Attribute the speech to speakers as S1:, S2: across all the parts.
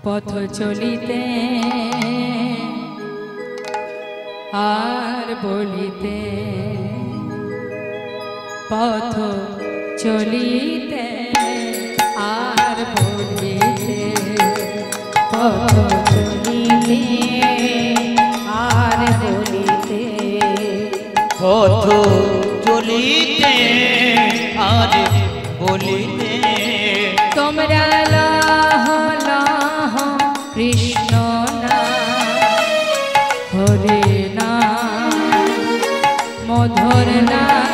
S1: পথ চলিতে আর বলিতে, পথ চলিতে আর বলিতে, পথ চলিতে আর বলিতে,
S2: পথ চলিতে আর বলিতে।
S1: তোমরা লাহ লাহ কৃষ্ণ নাম, হরে নাম, মধুর নাম,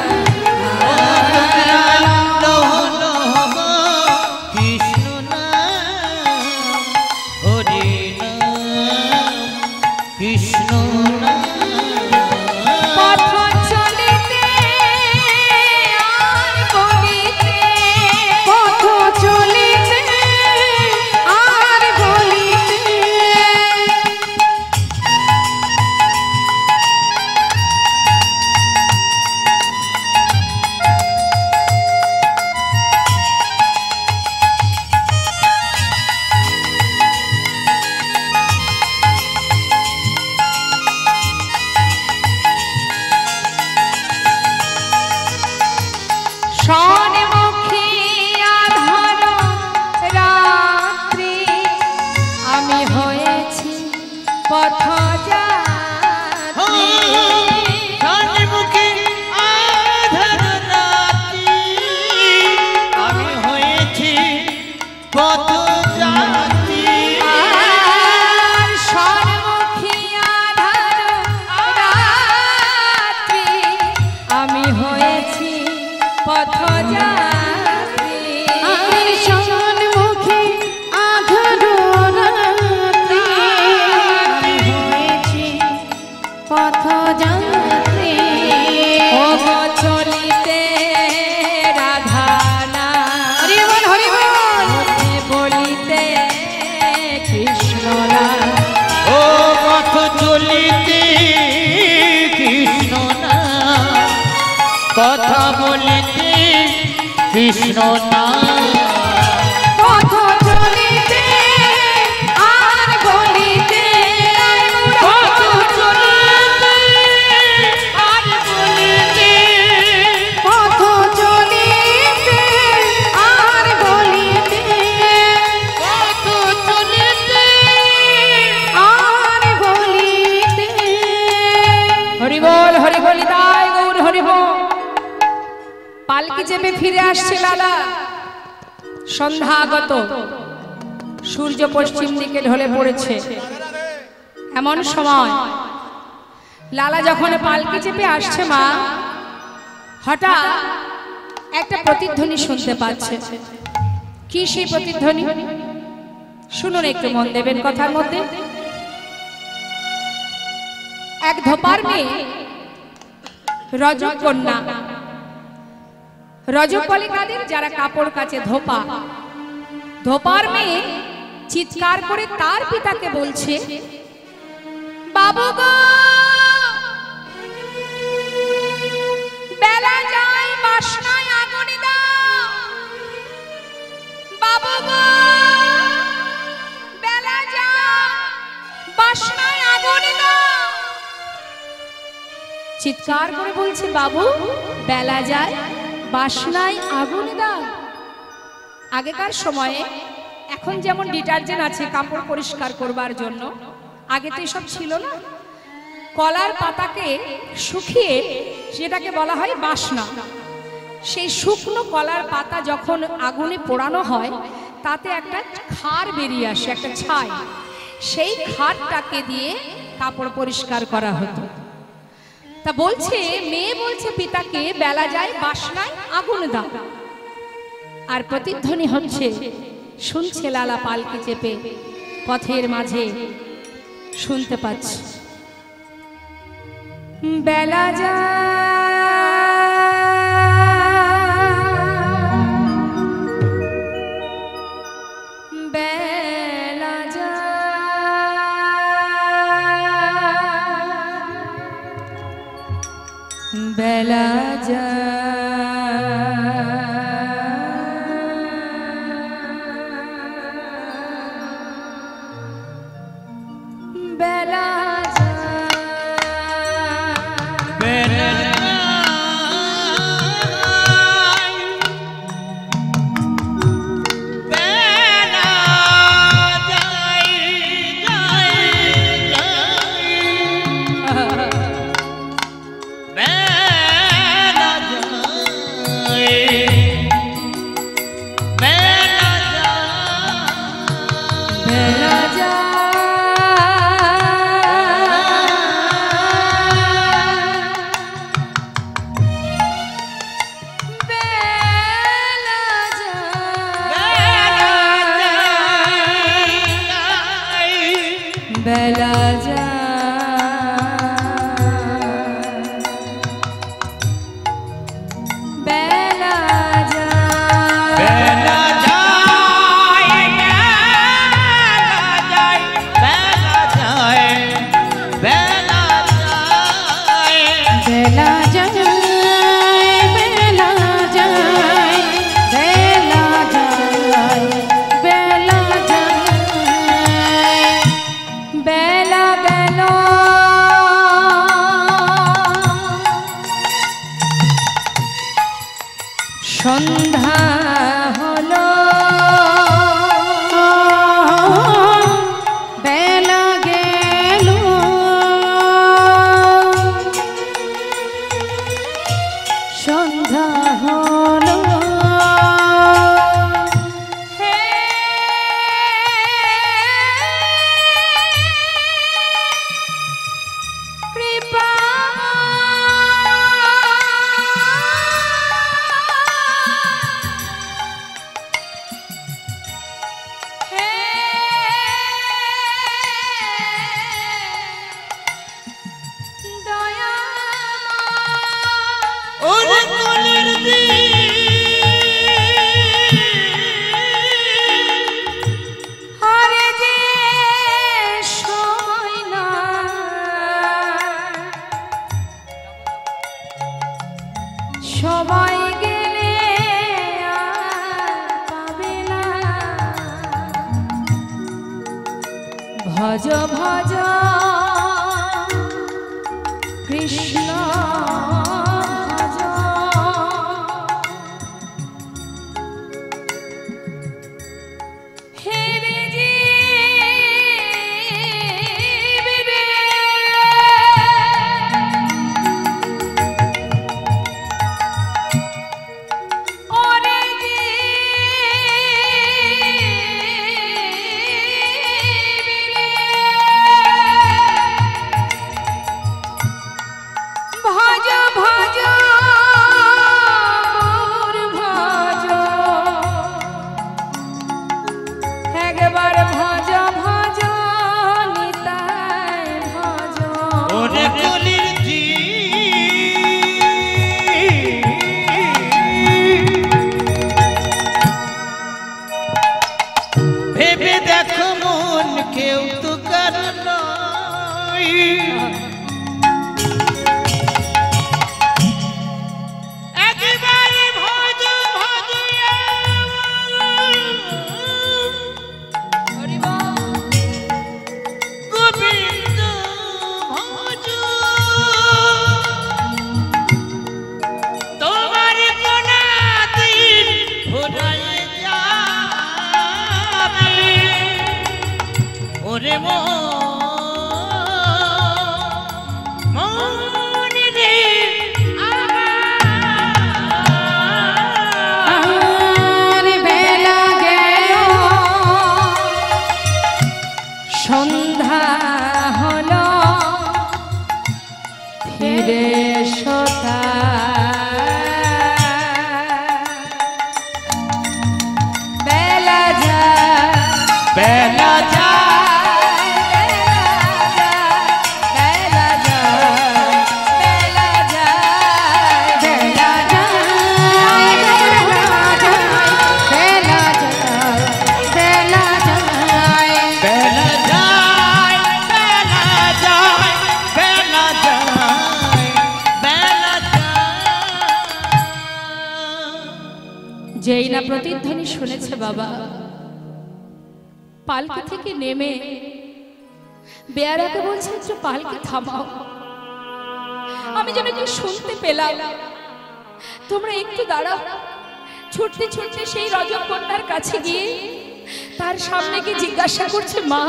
S2: কৃষ্ণ নাম, হরে নাম, কৃষ্ণ নাম।
S1: পথ চলিতে আর বলিতে, পথ চলিতে আর বলিতে। স্বর্ণমুখী আধার রাত্রি আমি হয়েছি পথযাত্রী।
S2: স্বর্ণমুখী আধার রাত্রি আমি হয়েছি পথযাত্রী।
S1: আর স্বর্ণমুখী আধার রাত্রি আমি হয়েছি পথযাত্রী।
S3: আর স্বর্ণমুখী আধার রাত্রি আমি হয়েছি পথযাত্রী।
S1: ওগো চলিতে রাধা নাম,
S3: হরি বল হরি বল।
S1: পথে বলিতে কৃষ্ণ নাম,
S2: ও পথ চলিতে কৃষ্ণ নাম, কথা বলিতে কৃষ্ণ নাম।
S1: পথ চলিতে আর বলিতে, পথ চলিতে আর বলিতে,
S3: পথ চলিতে আর বলিতে,
S1: পথ চলিতে
S3: আর বলিতে।
S1: হরি বল হরি বল নিতাই গৌর হরি বল। পালকি চেপে ফিরে আসছে লালা, সন্ধ্যাগত, সূর্য পশ্চিম দিকে ঢলে পড়েছে। এমন সময় লালা যখন পালকি চেপে আসছে মা, হঠাৎ একটা প্রতিধ্বনি শুনতে পাচ্ছে। কি সেই প্রতিধ্বনি? শুনুন, একটু মন দেবেন কথার মধ্যে। এক ধোপার মেয়ে, রজকন্যা, রজক বলে কাদের? যারা কাপড় কাচে, ধোপা। ধোপার মেয়ে চিৎকার করে তার পিতাকে বলছে, বাবু গো, বেলা যায় বাসনায় আগুন দাও, বাবু গো, বেলা যায় বাসনায় আগুন দাও। চিৎকার করে বলছে, বাবু বেলা যায় বাসনায় আগুন দাও। আগেকার সময়ে এখন যেমন ডিটারজেন্ট আছে কাপড় পরিষ্কার করবার জন্য, আগে তো এসব ছিল না। কলার পাতাকে শুকিয়ে সেটাকে বলা হয় বাসনা। সেই শুকনো কলার পাতা যখন আগুনে পোড়ানো হয়, তাতে একটা খার বেরিয়ে আসে, একটা ছাই। সেই খারটাকে দিয়ে কাপড় পরিষ্কার করা হতো। তা বলছে, মেয়ে বলছে পিতাকে, বেলা যায় বাসনায় আগুন দাও। আর প্রতিধ্বনি হচ্ছে, শুনছে লালা পালকি চেপে পথের মাঝে, শুনতে পাচ্ছে, বেলা যায়, বেলা যায়, বেলা যায়। বেলা
S2: বেলা
S1: সন্ধ্যা হলো
S3: বেলা গেল সন্ধ্যা হলো
S1: হে কৃপা সবাই গেলে আর পাবে না ভজ ভজ কৃষ্ণ ভজ হে রে জীব রে ভজ ভজ গৌর ভজ একবার ভজ ভজ নিতাই ভজ
S2: ওরে কলির জি ভেবে দেখো মন কেউ তো কারণ নয় ওরে মন রে
S3: আর বেলা গেল
S1: সন্ধ্যা হলো ফিরে সোতা বেলা যায়
S2: বেলা
S1: যেই না প্রতিধ্বনি শুনেছে বাবা পালকি থেকে নেমে বেয়ারাকে বলছে একটু পালকি থামাও, আমি যেন একটু শুনতে পেলাম। তোমরা একটু দাঁড়াও। ছুটতে ছুটতে সেই রজকন্যার কাছে গিয়ে তার সামনে গিয়ে জিজ্ঞাসা করছে, মা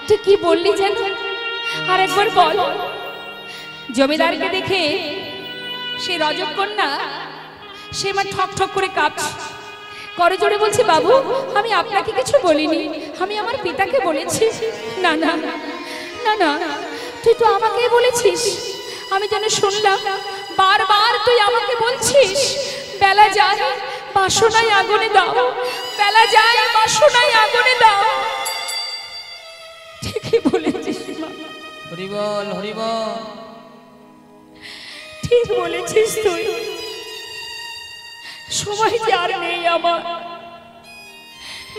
S1: তুই কি বললি যেন, আর একবার বল। জমিদারকে দেখে সেই রজকন্যা সে মা ঠক ঠক করে কাঁপছে, করজোড়ে বলছে, বাবু আমি আপনাকে কিছু বলিনি, আমি আমার পিতাকে বলেছি। না না না না, তুই তো আমাকেই বলেছিস, আমি যেন শুনলাম। বারবার তুই আমাকে বলছিস বেলা যায় বাসনায় আগুনে দাও, বেলা যায় বাসনায় আগুনে দাও। ঠিকই বলেছিস মা,
S2: হরি বল হরি বল,
S1: ঠিক বলেছিস তুই। সময় যে আর নেই আমার,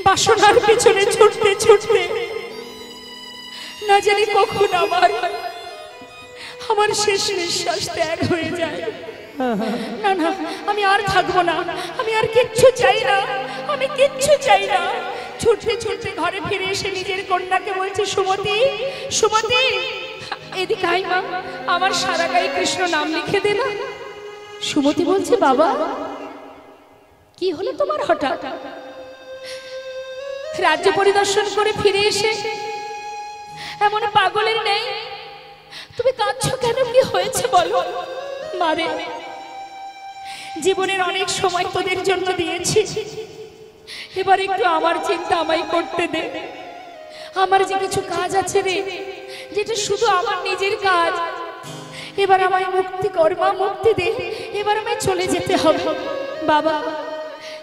S1: বাসনার পিছনে ছুটতে ছুটতে না জানি কখন আমার শেষ নিঃশ্বাস ত্যাগ হয়ে যায়। না না, আমি আর থাকবো না, আমি আর কিচ্ছু চাই না, আমি কিচ্ছু চাই না। ছুটতে ছুটতে ঘরে ফিরে এসে নিজের কন্যাকে বলছে, সুমতি সুমতি এদিকে আয় মা, আমার সারা গায়ে কৃষ্ণ নাম লিখে দে না। সুমতি বলছে, বাবা কি হলো তোমার হঠাৎ? রাজ্য পরিদর্শন করে ফিরে এসে এমন পাগলের নেই তুমি কাঁদছো কেন, কি হয়েছে বলো? মারে, জীবনের অনেক সময় তোদের জন্য দিয়েছি, এবার একটু আমার চিন্তা আমায় করতে দে। আমার যে কিছু কাজ আছে রে, যেটা শুধু আমার নিজের কাজ, এবার আমায় মুক্তি কর মা, মুক্তি দে, এবার আমায় চলে যেতে হবে। বাবা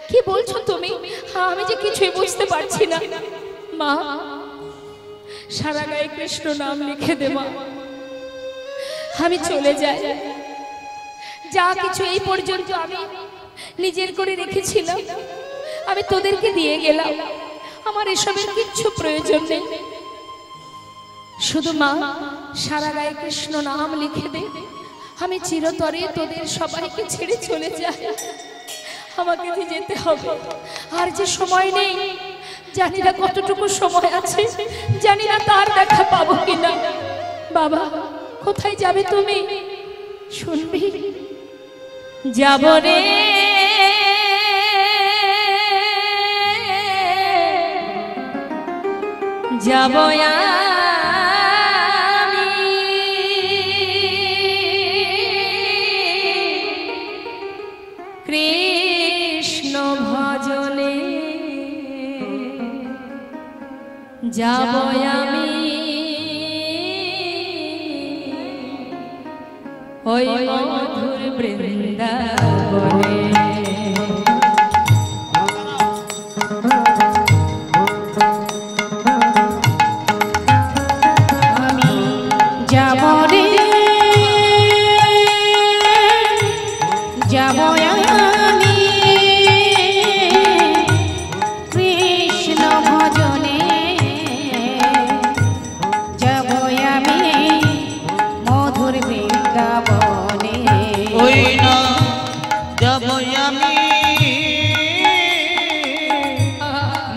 S1: কি বলছো তুমি? আমি যে কিছুই বুঝতে পারছি না। মা সারা গায়ে কৃষ্ণ নাম লিখে দে মা, আমি চলে যাই। যা কিছু এই পর্যন্ত আমি নিজের করে রেখেছিলাম আমি তোদেরকে দিয়ে গেলাম, আমার এসবের কিচ্ছু প্রয়োজন নেই। শুধু মা সারা গায়ে কৃষ্ণ নাম লিখে দে, আমি চিরতরে তোদের সবাইকে ছেড়ে চলে যাই। আমাকে যে যেতে হবে, আর যে সময় নেই, জানি না কতটুকু সময় আছে, জানি না তার দেখা পাবো কিনা। বাবা কোথায় যাবে তুমি? শুনবি? যাব রে যাব কৃষ্ণ ভজনে, যাব আমি ওই মধুর বৃন্দাবনে।
S3: আমি যাব রে যাব আমি কৃষ্ণ ভজনে, যাব আমি মধুর বৃন্দাবনে।
S2: ওই না যাব আমি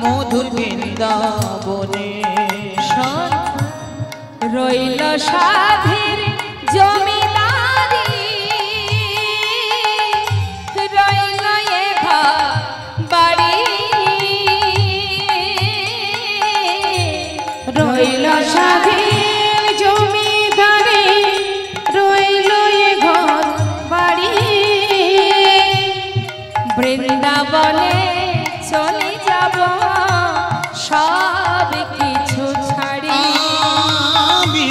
S2: মধুর বৃন্দাবনে।
S1: রইল সাধের জমিদারি, রইল এ ঘর বাড়ি,
S3: রইল সাধের জমিদারি, রইল এ ঘর বাড়ি,
S1: বৃন্দাবনে চলে যাব সব কিছু ছাড়ি।
S2: আমি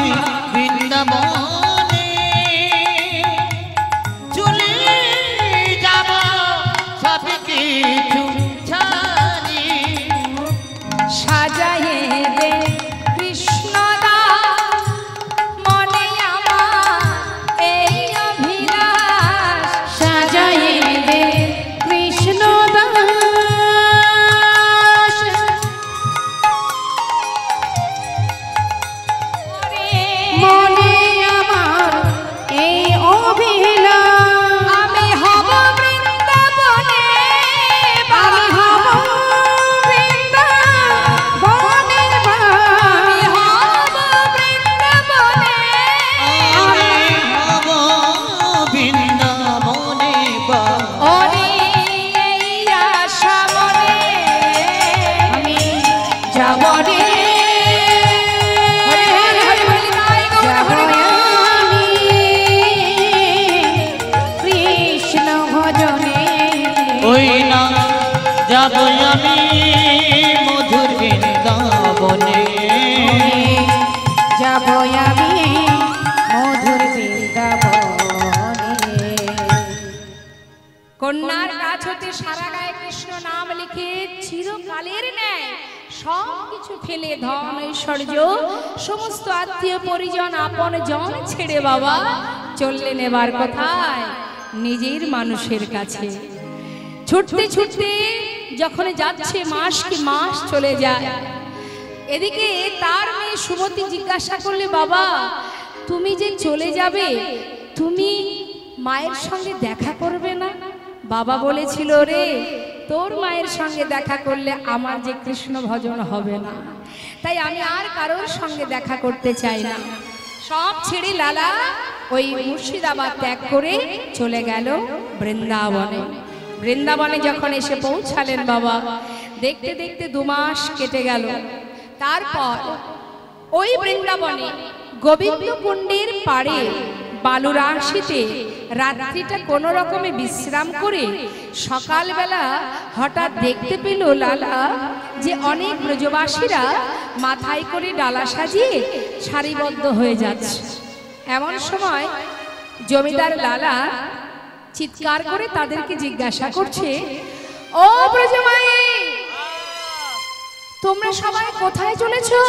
S2: বৃন্দাবনে চলে যাব সব কিছু ছাড়ি।
S1: সাজায়ে দে কৃষ্ণদা মনে আমার এই অভিলাষ,
S3: সাজায়ে দে কৃষ্ণ দাস, মনে আমার এই অভিলাষ।
S1: আমি হব বৃন্দাবনে,
S3: আমি হব বৃন্দাবনের বৃন্দাবনে
S1: হরি হরি হরি হরি তাই গৌর
S3: যাব
S1: হরি বল।
S3: আমি কৃষ্ণ ভজনে
S2: ওই না যাব আমি মধুর বৃন্দাবনে
S3: যাব আমি মধুর বৃন্দাবনে।
S1: কন্যার কাছ হতে সারা গায়ে কৃষ্ণ নাম লিখে চিরকালের ন্যায় সব কিছু ফেলে ধন ঐশ্বর্য সমস্ত আত্মীয় পরিজন আপন জন ছেড়ে বাবা চললেন এবার কোথায়? নিজের মানুষের কাছে। ছুটতে ছুটতে যখন যাচ্ছে মাস কি মাস চলে যায়, এদিকে তার মেয়ে সুমতি জিজ্ঞাসা করলে, বাবা তুমি যে চলে যাবে তুমি মায়ের সঙ্গে দেখা করবে না? বাবা বলেছিল, রে তোর মায়ের সঙ্গে দেখা করলে আমার যে কৃষ্ণ ভজন হবে না, তাই আমি আর কারোর সঙ্গে দেখা করতে চাই না। সব ছেড়ে লালা ওই মুর্শিদাবাদ ত্যাগ করে চলে গেল বৃন্দাবনে। বৃন্দাবনে যখন এসে পৌঁছালেন বাবা, দেখতে দেখতে 2 মাস কেটে গেল। তারপর ওই বৃন্দাবনে গোবিন্দ কুণ্ডের পাড়ে বালুরাশিতে রাত্রিটা কোনো রকমে বিশ্রাম করে সকালবেলা হঠাৎ দেখতে পেল লালা যে অনেক ব্রজবাসীরা মাথায় করে ডালা সাজিয়ে সারিবদ্ধ হয়ে যাচ্ছে। এমন সময় জমিদার লালা চিৎকার করে তাদেরকে জিজ্ঞাসা করছে, ও ব্রজমাই, তোমরা সবাই কোথায় চলেছো?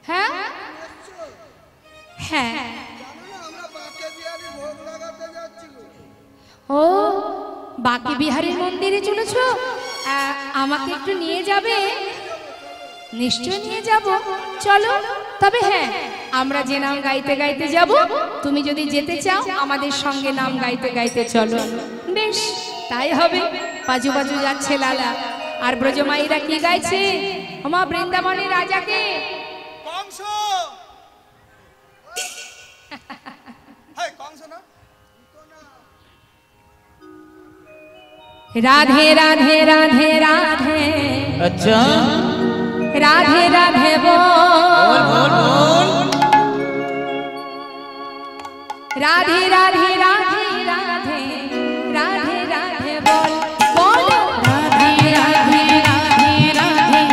S1: হ্যাঁ হ্যাঁ, ও বাঁকে বিহারীর মন্দিরে চলেছো? আমাকে একটু নিয়ে যাবে? নিশ্চয় নিয়ে যাব, চলো। তবে হ্যাঁ, আমরা যে নাম গাইতে গাইতে যাব, তুমি যদি যেতে চাও আমাদের সঙ্গে নাম গাইতে গাইতে চলো। বেশ, তাই হবে। পাজু পাজু যাচ্ছে লালা, আর ব্রজমাইরা কি গাইছে? আমার বৃন্দাবনের রাজাকে
S4: কংস। কংস না,
S1: রাধে রাধে রাধে রাধে,
S2: আচ্ছা
S1: রাধে রাধে
S2: বল
S1: বল,
S2: বল বল
S1: রাধে রাধে রাধে রাধে, রাধে রাধে বল বল,
S3: রাধে রাধে রাধে রাধে,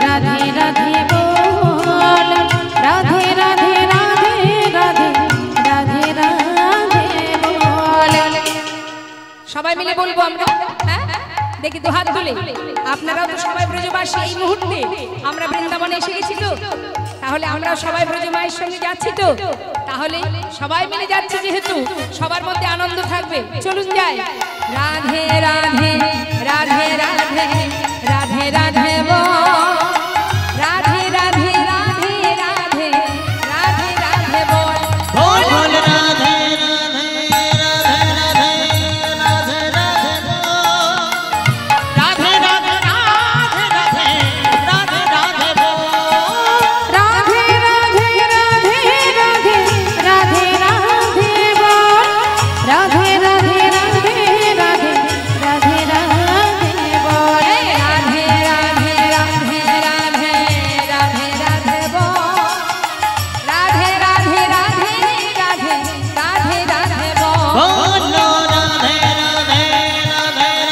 S3: রাধে রাধে বল, রাধে রাধে রাধে রাধে, রাধে রাধে বল।
S1: সবাই মিলে বলবো আমরা, হ্যাঁ? দেখি তো হাত তুলে। আপনারাও তো সবাই ব্রজবাসী। এই মুহূর্তে আমরা বৃন্দাবনে এসে গেছি তো, তাহলে আমরাও সবাই ব্রজমায়ের সঙ্গে যাচ্ছি তো, তাহলে সবাই মিলে যাচ্ছি যেহেতু সবার মধ্যে আনন্দ থাকবে। চলুন যাই। রাধে রাধে রাধে রাধে, রাধে রাধে বল, রাধে রাধে রাধে রাধে, রাধে রাধে বল
S2: বল বল রাধে রাধে রাধে রাধে রাধে রাধে রাধে রাধে রাধে রাধে বল
S3: রাধে রাধে রাধে রাধে, রাধে রাধে বল, রাধে রাধে রাধে রাধে, রাধে রাধে বল।
S1: রাধে রাধে রাধে রাধে, রাধে রাধে বল, রাধে রাধে রাধে রাধে, রাধে রাধে বল।
S2: বল রাধে রাধে রাধে রাধে রাধে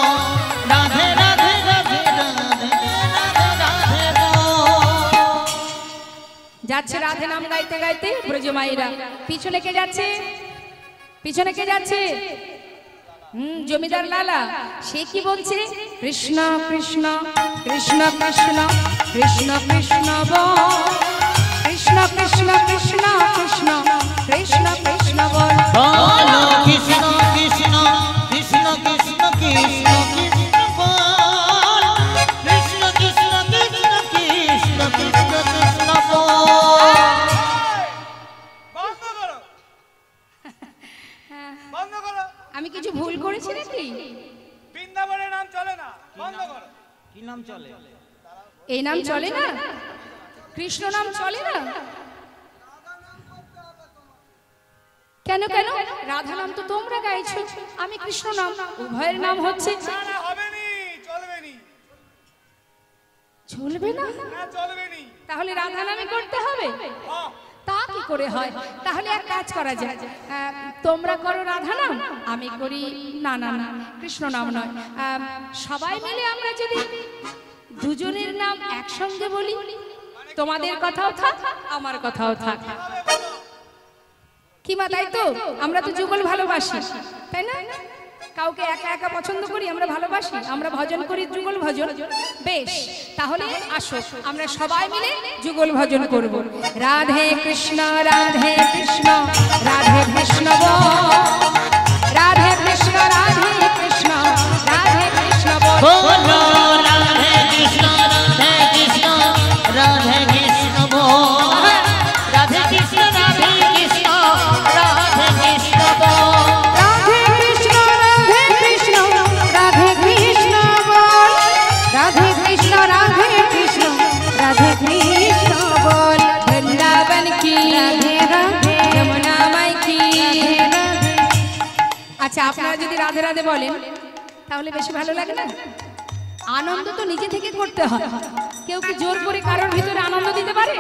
S2: রাধে রাধে রাধে রাধে রাধে বল
S1: যাচ্ছে রাধে নাম গাইতে গাইতে ব্রজমাইরা। পিছনে কে যাচ্ছে? পিছনে কে যাচ্ছে? জমিদার লালা। সে কি বলছে? কৃষ্ণ কৃষ্ণ কৃষ্ণ কৃষ্ণ কৃষ্ণ কৃষ্ণ বল, কৃষ্ণ কৃষ্ণ কৃষ্ণ কৃষ্ণ কৃষ্ণ কৃষ্ণ বল।
S2: বল কৃষ্ণ কৃষ্ণ কৃষ্ণ কৃষ্ণ কৃষ্ণ কৃষ্ণ বল কৃষ্ণ কৃষ্ণ কৃষ্ণ কৃষ্ণ কৃষ্ণ কৃষ্ণ বল
S4: বন্ধ করো, বন্ধ করো।
S1: আমি কিছু ভুল করেছি নাকি?
S4: বৃন্দাবনের নাম চলে না, বন্ধ করো।
S2: কি নাম চলে?
S1: এই নাম চলে না? কৃষ্ণ নাম চলে না? কেন কেন? রাধা নাম তো তোমরা গাইছো, আমি কৃষ্ণ নাম, উভয়ের নাম হচ্ছে।
S4: না না হবে নি, চলবে নি।
S1: চলবে না?
S4: না চলবে নি।
S1: তাহলে রাধা নামই করতে হবে?
S4: হ্যাঁ,
S1: তা কি করে হয়? তাহলে এক কাজ করা যায়, তোমরা করো রাধা নাম, আমি করি না না না কৃষ্ণ নাম নয়, সবাই মিলে আমরা যদি দুজনের নাম একসঙ্গে বলি, তোমাদের কথাও থাক আমার কথাও থাক। কি মা, তাই তো? আমরা তো যুগল ভালোবাসি, তাই না? কাউকে একা একা পছন্দ করি, আমরা ভালোবাসি, আমরা ভজন করি যুগল ভজন। বেশ, তাহলে আসো আমরা সবাই মিলে যুগল ভজন করব। রাধে কৃষ্ণ রাধে কৃষ্ণ রাধে কৃষ্ণ বল, রাধে কৃষ্ণ রাধে কৃষ্ণ রাধে কৃষ্ণ বল।
S2: बोलो राधे कृष्ण राधे कृष्ण बोल, राधे कृष्ण राधे कृष्ण राधे कृष्ण बोल,
S3: রাধে কৃষ্ণ রাধে কৃষ্ণ বল, রাধে কৃষ্ণ রাধে কৃষ্ণ রাধে কৃষ্ণ বল।
S1: বৃন্দাবন কি
S3: রাধে রাধে
S1: যমুনা মাই কি।
S3: রাধে।
S1: আচ্ছা, আপনারা যদি রাধে রাধে বলেন তাহলে বেশি ভালো লাগে না? আনন্দ তো নিজে থেকে করতে হয়, কেউ কি জোর করে কারোর ভিতরে আনন্দ দিতে পারে?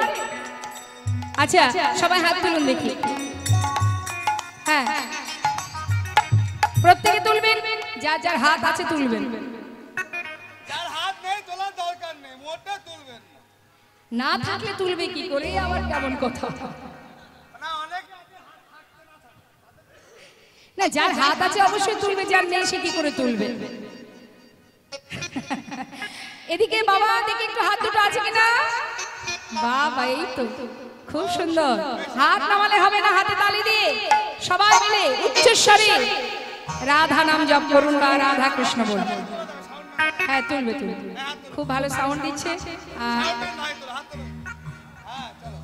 S1: আচ্ছা, সবাই হাত তুলুন দেখি। হ্যাঁ, প্রত্যেকে তুলবেন, যার যার হাত আছে তুলবেন।
S4: যার হাত নেই তোলার দরকার নেই, মোটে তুলবেন না।
S1: না থাকলে তুলবে কি করে, আবার কেমন কথা?
S4: না অনেক
S1: না, যার হাত আছে অবশ্যই তুলবে, যার নেই সে কি করে তুলবে? এদিকে বাবা, দেখে একটু হাত দুটো আছে কিনা? বাবা, এই তো খুব সুন্দর। হাত নামালে হবে না, হাতে তালি দিয়ে সবাই মিলে উচ্চস্বরে রাধা নাম জপ করুন বা রাধা কৃষ্ণ বলুন। হ্যাঁ, তুলবে তুলবে, খুব ভালো সাউন্ড দিচ্ছে।
S4: নাই তোলা, হাত তোলো। হ্যাঁ চলো।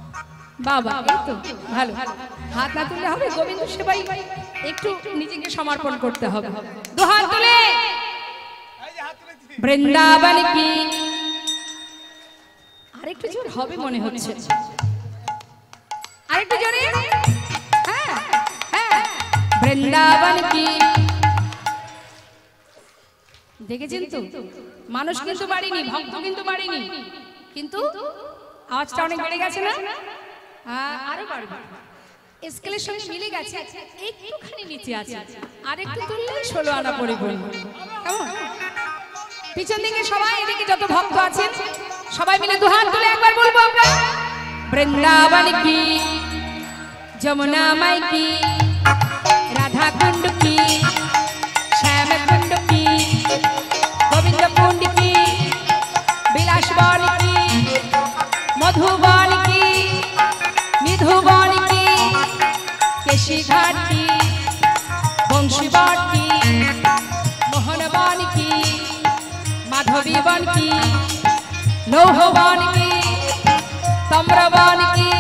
S1: বাবা, এই তো ভালো। হাত না তুললে হবে? গোবিন্দ সেবাই একটু নিজেকে সমর্পণ করতে হবে। দু হাত তুলে
S4: এই যে হাত তুলেছি।
S1: বৃন্দাবন কি। আরেকটু জোর হবে মনে হচ্ছে, আরেকটু জোরে। হ্যাঁ হ্যাঁ, বৃন্দাবন কি। দেখেছেন তো, মানুষ কিন্তু বাড়িনি, ভক্ত কিন্তু বাড়িনি, কিন্তু আওয়াজটা অনেক বেড়ে গেছে না? আরো বাড়বে, স্কেলের সঙ্গে মিলে গেছে, একটুখানি নিচে আছে, আর একটু তুললে 16 আনা পরিপূর্ণ। কেমন? পিছন দিকে সবাই, এদিকে যত ভক্ত আছেন সবাই মিলে দু হাত তুলে একবার বলবো আমরা, বৃন্দাবন কি, যমুনা মাই কি, রাধা কুণ্ড কি, শ্যাম কুণ্ড কি, গোবিন্দ কুণ্ড কি, বিলাস বন কি, মধুবন কি, মিধুবন কি, কেশী ঘাট কি, বংশী বন কি, মোহন বন কি, মাধবী বন কি, লৌহ বন কি, तम्र बन की,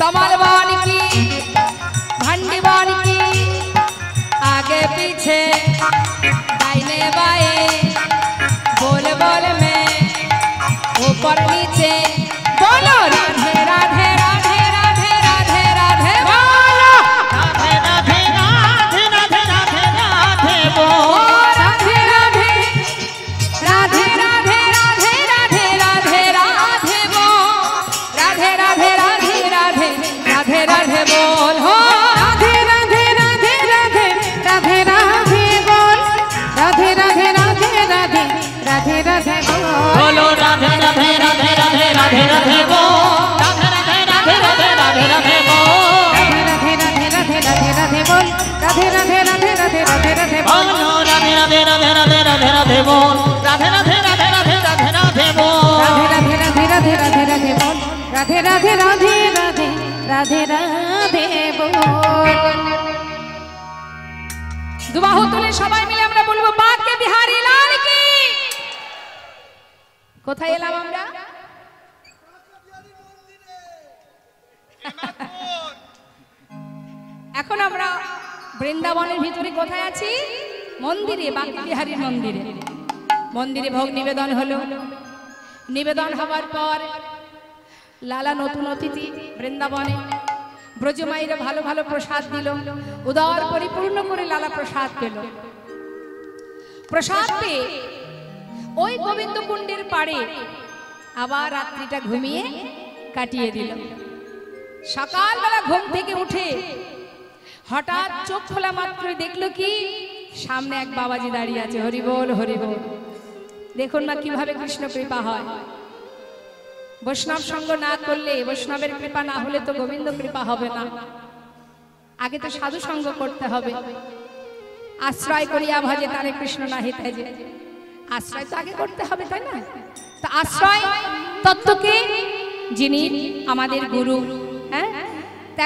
S1: तमल बन की, भंडी बन की, आगे पीछे दाहिने बाएं, बोल बोल में ऊपर नीचे बोलो राधे राधे राधे राधे राधे राधे बोलो
S2: राधे राधे राधे राधे राधे राधे बोल,
S1: राधे राधे राधे राधे राधे राधे राधे राधे बोल, राधे राधे राधे राधे राधे राधे बोल हो,
S3: राधे राधे राधे राधे राधे राधे बोल, राधे राधे राधे राधे राधे राधे बोल,
S2: बोलो राधे राधे राधे राधे राधे राधे बोल, राधे राधे राधे राधे राधे राधे बोल,
S3: राधे राधे राधे राधे राधे बोल, राधे राधे राधे राधे राधे राधे बोल,
S2: बोलो राधे राधे राधे राधे राधे राधे बोल, राधे राधे राधे राधे राधे राधे बोल,
S3: राधे राधे राधे राधे राधे बोल, राधे राधे राधे राधे राधे राधे बोल।
S1: দুবাহু তুলে সবাই মিলে আমরা বলবো বাঁকে বিহারী লাল কি। কোথায় এলাম আমরা? এখন আমরা বৃন্দাবনের ভিতরে কোথায় আছি? মন্দিরে, বাঁকে বিহারীর মন্দিরে। মন্দিরে ভোগ নিবেদন হলো, নিবেদন হওয়ার পর লালা নতুন অতিথি বৃন্দাবনে, ব্রজমাইরা ভালো ভালো প্রসাদ দিল, উদর পরিপূর্ণ করে লালা প্রসাদ পেল। প্রসাদ পেয়ে ওই গোবিন্দ কুণ্ডের পাড়ে আবার রাত্রিটা ঘুমিয়ে কাটিয়ে দিল। সকালবেলা ঘুম থেকে উঠে হঠাৎ চোখ খোলা মাত্রই দেখলো কি সামনে এক বাবাজি দাঁড়িয়ে আছে। হরি বল হরি বল। দেখুন না কিভাবে কৃষ্ণ কৃপা হয়। বৈষ্ণব সঙ্গ না করলে, বৈষ্ণবের কৃপা না হলে তো গোবিন্দ কৃপা হবে না। আগে তো সাধু সঙ্গ করতে হবে। আশ্রয় করিয়া ভজে তারে কৃষ্ণ নাহি তেজে, আশ্রয় তো আগে করতে হবে, তাই না? তো আশ্রয় তত্ত্বকে যিনি আমাদের গুরু, হ্যাঁ,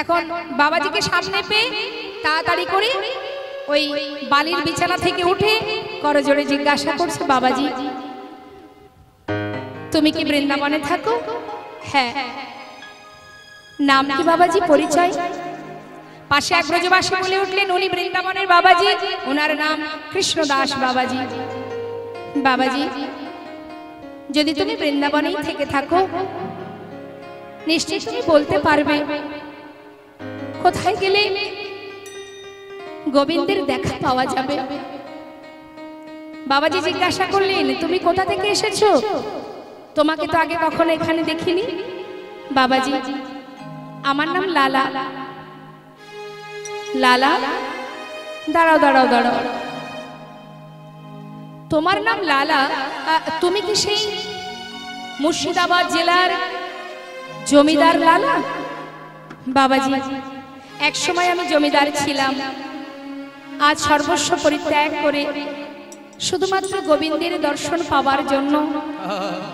S1: এখন বাবাজিকে সামনে পেয়ে তাড়াতাড়ি করে ওই বালির বিছানা থেকে উঠে করজোড়ে জিজ্ঞাসা করছে, বাবাজি তুমি কি বৃন্দাবনে থাকো? হ্যাঁ। নাম কি বাবাজি, পরিচয়? পাশে এক ব্রজবাসী বলে উঠলেন, উনি বৃন্দাবনের বাবাজি, ওনার নাম কৃষ্ণদাস বাবাজি। বাবাজি যদি তুমি বৃন্দাবনেই থেকে থাকো নিশ্চয়ই তুমি বলতে পারবে কোথায় গেলে গোবিন্দের দেখা পাওয়া যাবে। বাবাজি জিজ্ঞাসা করলেন, তুমি কোথা থেকে এসেছো? তোমাকে তো আগে কখনো এখানে দেখিনি। বাবাজি আমার নাম লালা। লালা? দাঁড়াও দাঁড়াও দাঁড়াও, তোমার নাম লালা? তুমি কি সেই মুর্শিদাবাদ জেলার জমিদার লালা? বাবাজি এক সময় আমি জমিদার ছিলাম, আজ সর্বস্ব পরিত্যাগ করে শুধুমাত্র গোবিন্দের দর্শন পাওয়ার জন্য,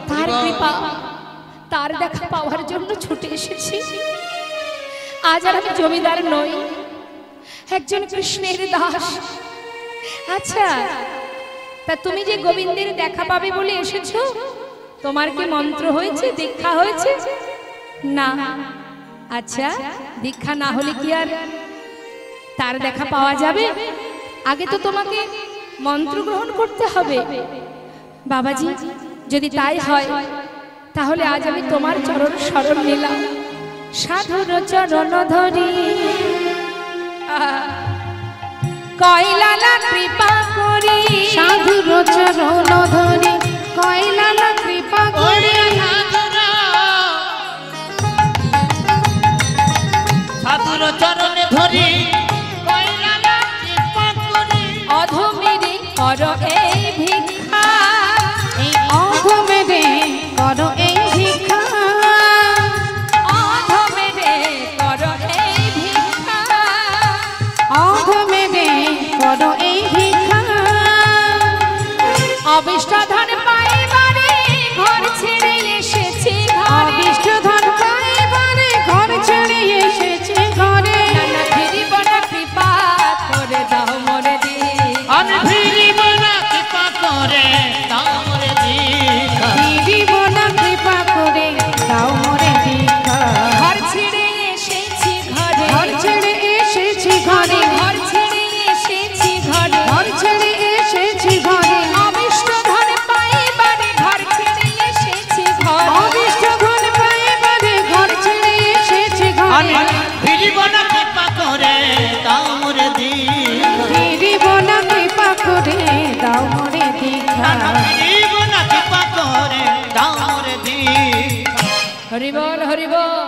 S1: তার কৃপা, তার দেখা পাওয়ার জন্য ছুটে এসেছি। আজ আর আমি জমিদার নই, একজন কৃষ্ণের দাস। আচ্ছা তা তুমি যে গোবিন্দের দেখা পাবে বলে এসেছো, তোমার কি মন্ত্র হয়েছে, দীক্ষা হয়েছে? না। আচ্ছা দীক্ষা না হলে কি আর তার দেখা পাওয়া যাবে? আগে তো তোমাকে মন্ত্র গ্রহণ করতে হবে। বাবাজি যদি তাই হয় তাহলে আজ আমি তোমার চরণ শরণ নিলাম। সাধুর চরণ ধরি কয়লালা কৃপা করি,
S3: সাধুর চরণ ধরি কয়লালা কৃপা করি,
S2: সাধুর চরণে ধরি কয়লালা কৃপা করি,
S1: অধমেরে কর এই ভিক্ষা,
S3: অধমেরে কর এই ভিক্ষা,
S1: অধমেরে কর এই ভিক্ষা,
S3: অধমেরে কর এই ভিক্ষা।
S1: অবিষ্ট ধন পাইবারে ঘর ছেড়ে এসেছি ঘরে,
S3: অবিষ্ট ধন পাইবারে ঘর ছেড়ে এসেছে ঘরে,
S1: নানা ফিরিব না কৃপা করে দাও মোরে দি,
S2: আমি ফিরিব না কৃপা করে দাও মোরে দীক্ষা,
S3: ফিরিব না কৃপা করে দাও মোরে দীক্ষা।
S1: ঘর ছেড়ে এসেছি ঘরে,
S3: ঘর ছেড়ে এসেছি ঘরে,
S1: ঘর ছেড়ে এসেছি ঘরে,
S3: ঘর ছেড়ে এসেছি ঘরে,
S1: অবিষ্ট ধন পাইবারে ঘর ছেড়ে এসেছি ঘরে,
S3: অবিষ্ট ধন পাইবারে ঘর ছেড়ে এসেছি
S2: আমি
S3: ঘরে,
S2: ফিরিব না কৃপা করে দাও মোরে দীক্ষা,
S3: ফিরিব না কৃপা করে দাও মোরে দীক্ষা।
S2: ফিরিব না কৃপা করে দাও মোরে দীক্ষা।
S1: হরি বল হরি বল।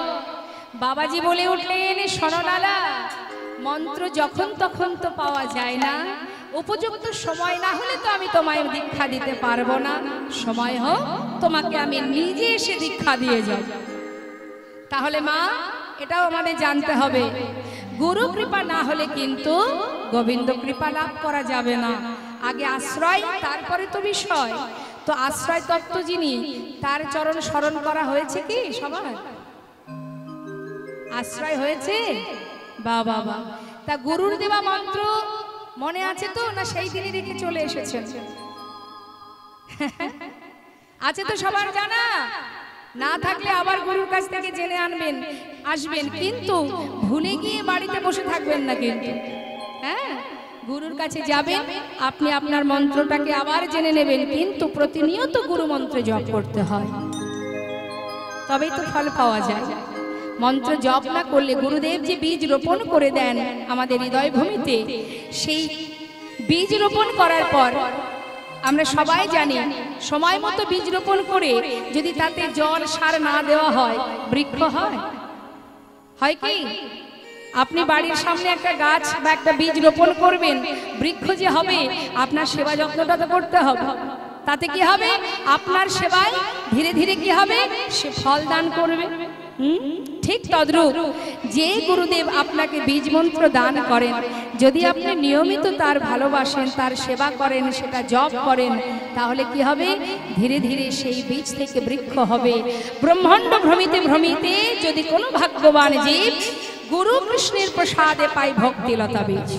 S1: বাবাজি বলে উঠলেন, শোনো লালা, মন্ত্র যখন তখন তো পাওয়া যায় না, উপযুক্ত সময় না হলে তো আমি তোমায় দীক্ষা দিতে পারবো না। সময় হোক তোমাকে আমি নিজে এসে দীক্ষা দিয়ে যাব। তাহলে মা এটাও আমাদের জানতে হবে, গুরু কৃপা না হলে কিন্তু গোবিন্দ কৃপা লাভ করা যাবে না। আগে আশ্রয়, তারপরে তো বিষয়। তো আশ্রয় তত্ত্ব যিনি, তার চরণ স্মরণ করা হয়েছে কি সবার? আশ্রয় হয়েছে? বা বাবা, তা গুরুর দেওয়া মন্ত্র মনে আছে তো, না সেই দিনই রেখে চলে এসেছেন? আছে তো সবার জানা? না থাকলে আবার গুরুর কাছ থেকে জেনে আনবেন, আসবেন, কিন্তু ভুলে গিয়ে বাড়িতে বসে থাকবেন না কিন্তু। হ্যাঁ, গুরুর কাছে যাবেন, আপনি আপনার মন্ত্রটাকে আবার জেনে নেবেন, কিন্তু প্রতিনিয়ত গুরু মন্ত্র জপ করতে হয়, তবেই তো ফল পাওয়া যায়। মন্ত্র জপ না করলে গুরুদেব যে বীজ রোপণ করে দেন আমাদের হৃদয় ভূমিতে, সেই বীজ রোপণ করার পর আমরা সবাই জানি সময় মতো বীজ রোপণ করে যদি তাতে জল সার না দেওয়া হয় বৃক্ষ হয়? হয় কি? আপনি বাড়ির সামনে একটা গাছ বা একটা বীজ রোপণ করবেন, বৃক্ষ যে হবে আপনার সেবা যত্নটা তো করতে হবে। তাতে কি হবে? আপনার সেবায় ধীরে ধীরে কি হবে? সে ফল দান করবে। ঠিক তদ্রূপ যে গুরুদেব আপনাকে বীজ মন্ত্র দান করেন, যদি আপনি নিয়মিত তার ভালোবাসেন, তার সেবা করেন, সেটা জপ করেন, তাহলে কি হবে? ধীরে ধীরে সেই বীজ থেকে বৃক্ষ হবে। ব্রহ্মাণ্ড ভ্রমিতে ভ্রমিতে যদি কোনো ভাগ্যবান জীব গুরু কৃষ্ণের প্রসাদে পাই ভক্তিলতা বীজ,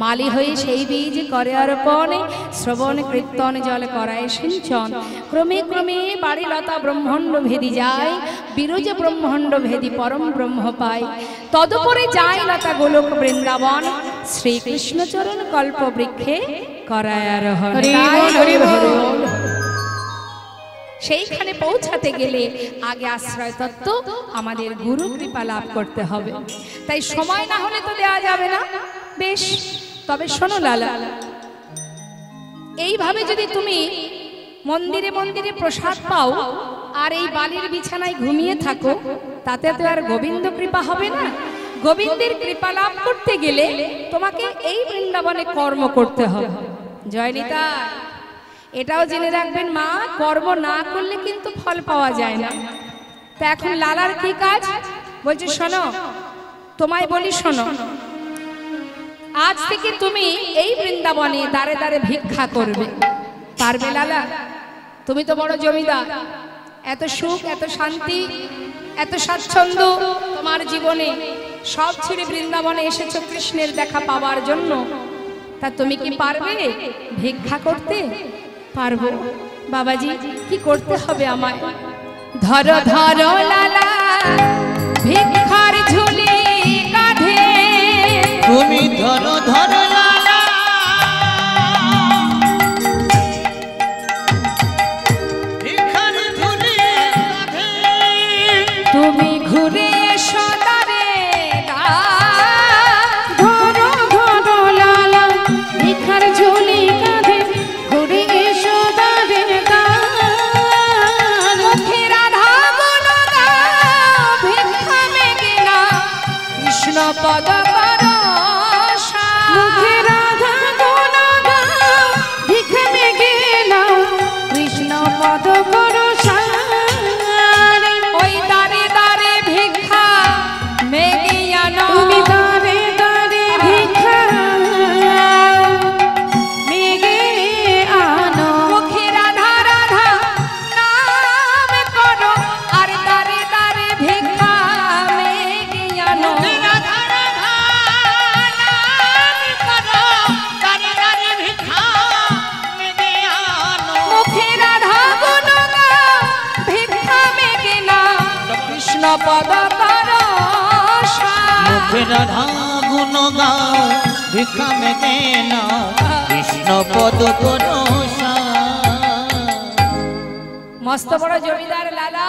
S1: মালি হয়ে সেই বীজ করে অর্পণ, শ্রবণ কীর্তন জল করায় সিঞ্চন, ক্রমে ক্রমে বাড়ি লতা ব্রহ্মাণ্ড ভেদি যায়, বিরজ ব্রহ্মাণ্ড ভেদি পরম ব্রহ্ম পায়। তদুপরে যায় লতা গোলক বৃন্দাবন, শ্রীকৃষ্ণ চরণ কল্প বৃক্ষে করায় আরোহণ। সেইখানে পৌঁছাতে গেলে আগে আশ্রয় তত্ত্ব আমাদের গুরু কৃপা লাভ করতে হবে। তাই সময় না হলে তো দেওয়া যাবে না। বেশ, তবে শোনো লালা, এইভাবে যদি তুমি মন্দিরে মন্দিরে প্রসাদ পাও আর এই বালির বিছানায় ঘুমিয়ে থাকো, তাতে তো আর গোবিন্দ কৃপা হবে না। গোবিন্দের কৃপা লাভ করতে গেলে তোমাকে এই বৃন্দাবনে কর্ম করতে হবে। জয় নিতাই। এটাও জেনে রাখবেন মা, কর্ম না করলে কিন্তু ফল পাওয়া যায় না। তা এখন লালার কি কাজ বলছে শোনো, তোমায় বলি শোনো, আজ থেকে তুমি এই বৃন্দাবনে দাঁড়ে দাঁড়ে ভিক্ষা করবে। পারবে লালা? তুমি তো বড় জমিদার, এত সুখ, এত শান্তি, এত স্বাচ্ছন্দ্য তোমার জীবনে, সব ছেড়ে বৃন্দাবনে এসেছো কৃষ্ণের দেখা পাওয়ার জন্য। তা তুমি কি পারবে ভিক্ষা করতে? পারবো। বাবাজি, কি করতে হবে আমায়? ধরো ধরো লালা ভিক্ষার ঝুলি কাঁধে,
S2: তুমি ধরো ধরো লালা ভিখার ঝুলি কাঁধে,
S1: তুমি ঘুরে এসো দাঁড়ে
S3: ধরো ধরো লালা ভিখার ঝুলি কাঁধে, ঘুরে এসো দাঁড়ে
S1: মুখে রাধা গুণ গাও, ভিক্ষা মেগে নাও, কৃষ্ণ পদ করো সার।
S3: মুখে রাধা গুণ গাও, ভিক্ষা মেগে নাও, কৃষ্ণ পদ করো সার।
S1: ওই দাঁড়ে দাঁড়ে ভিক্ষা মেগে আনো,
S3: তুমি দাঁড়ে দাঁড়ে ভিক্ষা মেগে আনো।
S1: মুখে রাধা রাধা নাম করো, আর দাঁড়ে দাঁড়ে ভিক্ষা মেগে আনো।
S2: রাধা রাধা নাম করো, দাঁড়ে দাঁড়ে ভিক্ষা মেগে আনো।
S1: মুখে রাধা গুণ গাও, ভিক্ষা মেগে নাও, কৃষ্ণ পদ করো সার।
S2: মুখে রাধা গুণ গাও, ভিক্ষা মেগে নাও, কৃষ্ণ পদ করো সার।
S1: মস্ত বড় জমিদার লালা,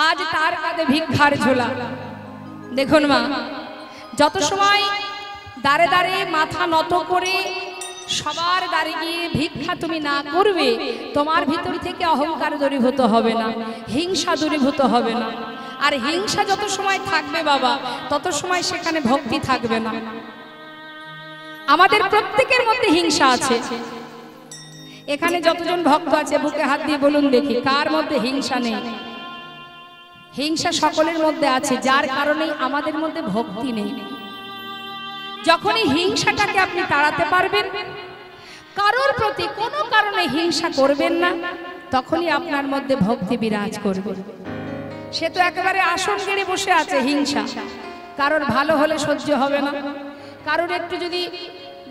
S1: আজ তার কাঁধে ভিক্ষার ঝোলা। দেখুন মা, যত সময় দাঁড়ে দাঁড়ে মাথা নত করে সবার দাঁড়িয়ে গিয়ে ভিক্ষা তুমি না করবে, তোমার ভিতর থেকে অহংকার দূরীভূত হবে না, হিংসা দূরীভূত হবে না। আর হিংসা যত সময় থাকবে বাবা, তত সময় সেখানে ভক্তি থাকবে না। আমাদের প্রত্যেকের মধ্যে হিংসা আছে। এখানে যতজন ভক্ত আছে বুকে হাত দিয়ে বলুন দেখি, কার মধ্যে হিংসা নেই? হিংসা সকলের মধ্যে আছে, যার কারণে আমাদের মধ্যে ভক্তি নেই। যখনই হিংসাটাকে আপনি তাড়াতে পারবেন, কারোর প্রতি কোনো কারণে হিংসা করবেন না, তখনই আপনার মধ্যে ভক্তি বিরাজ করবে। সে তো একেবারে আসন গেড়ে বসে আছে হিংসা, কারোর ভালো হলে সহ্য হবে না। কারোর একটু যদি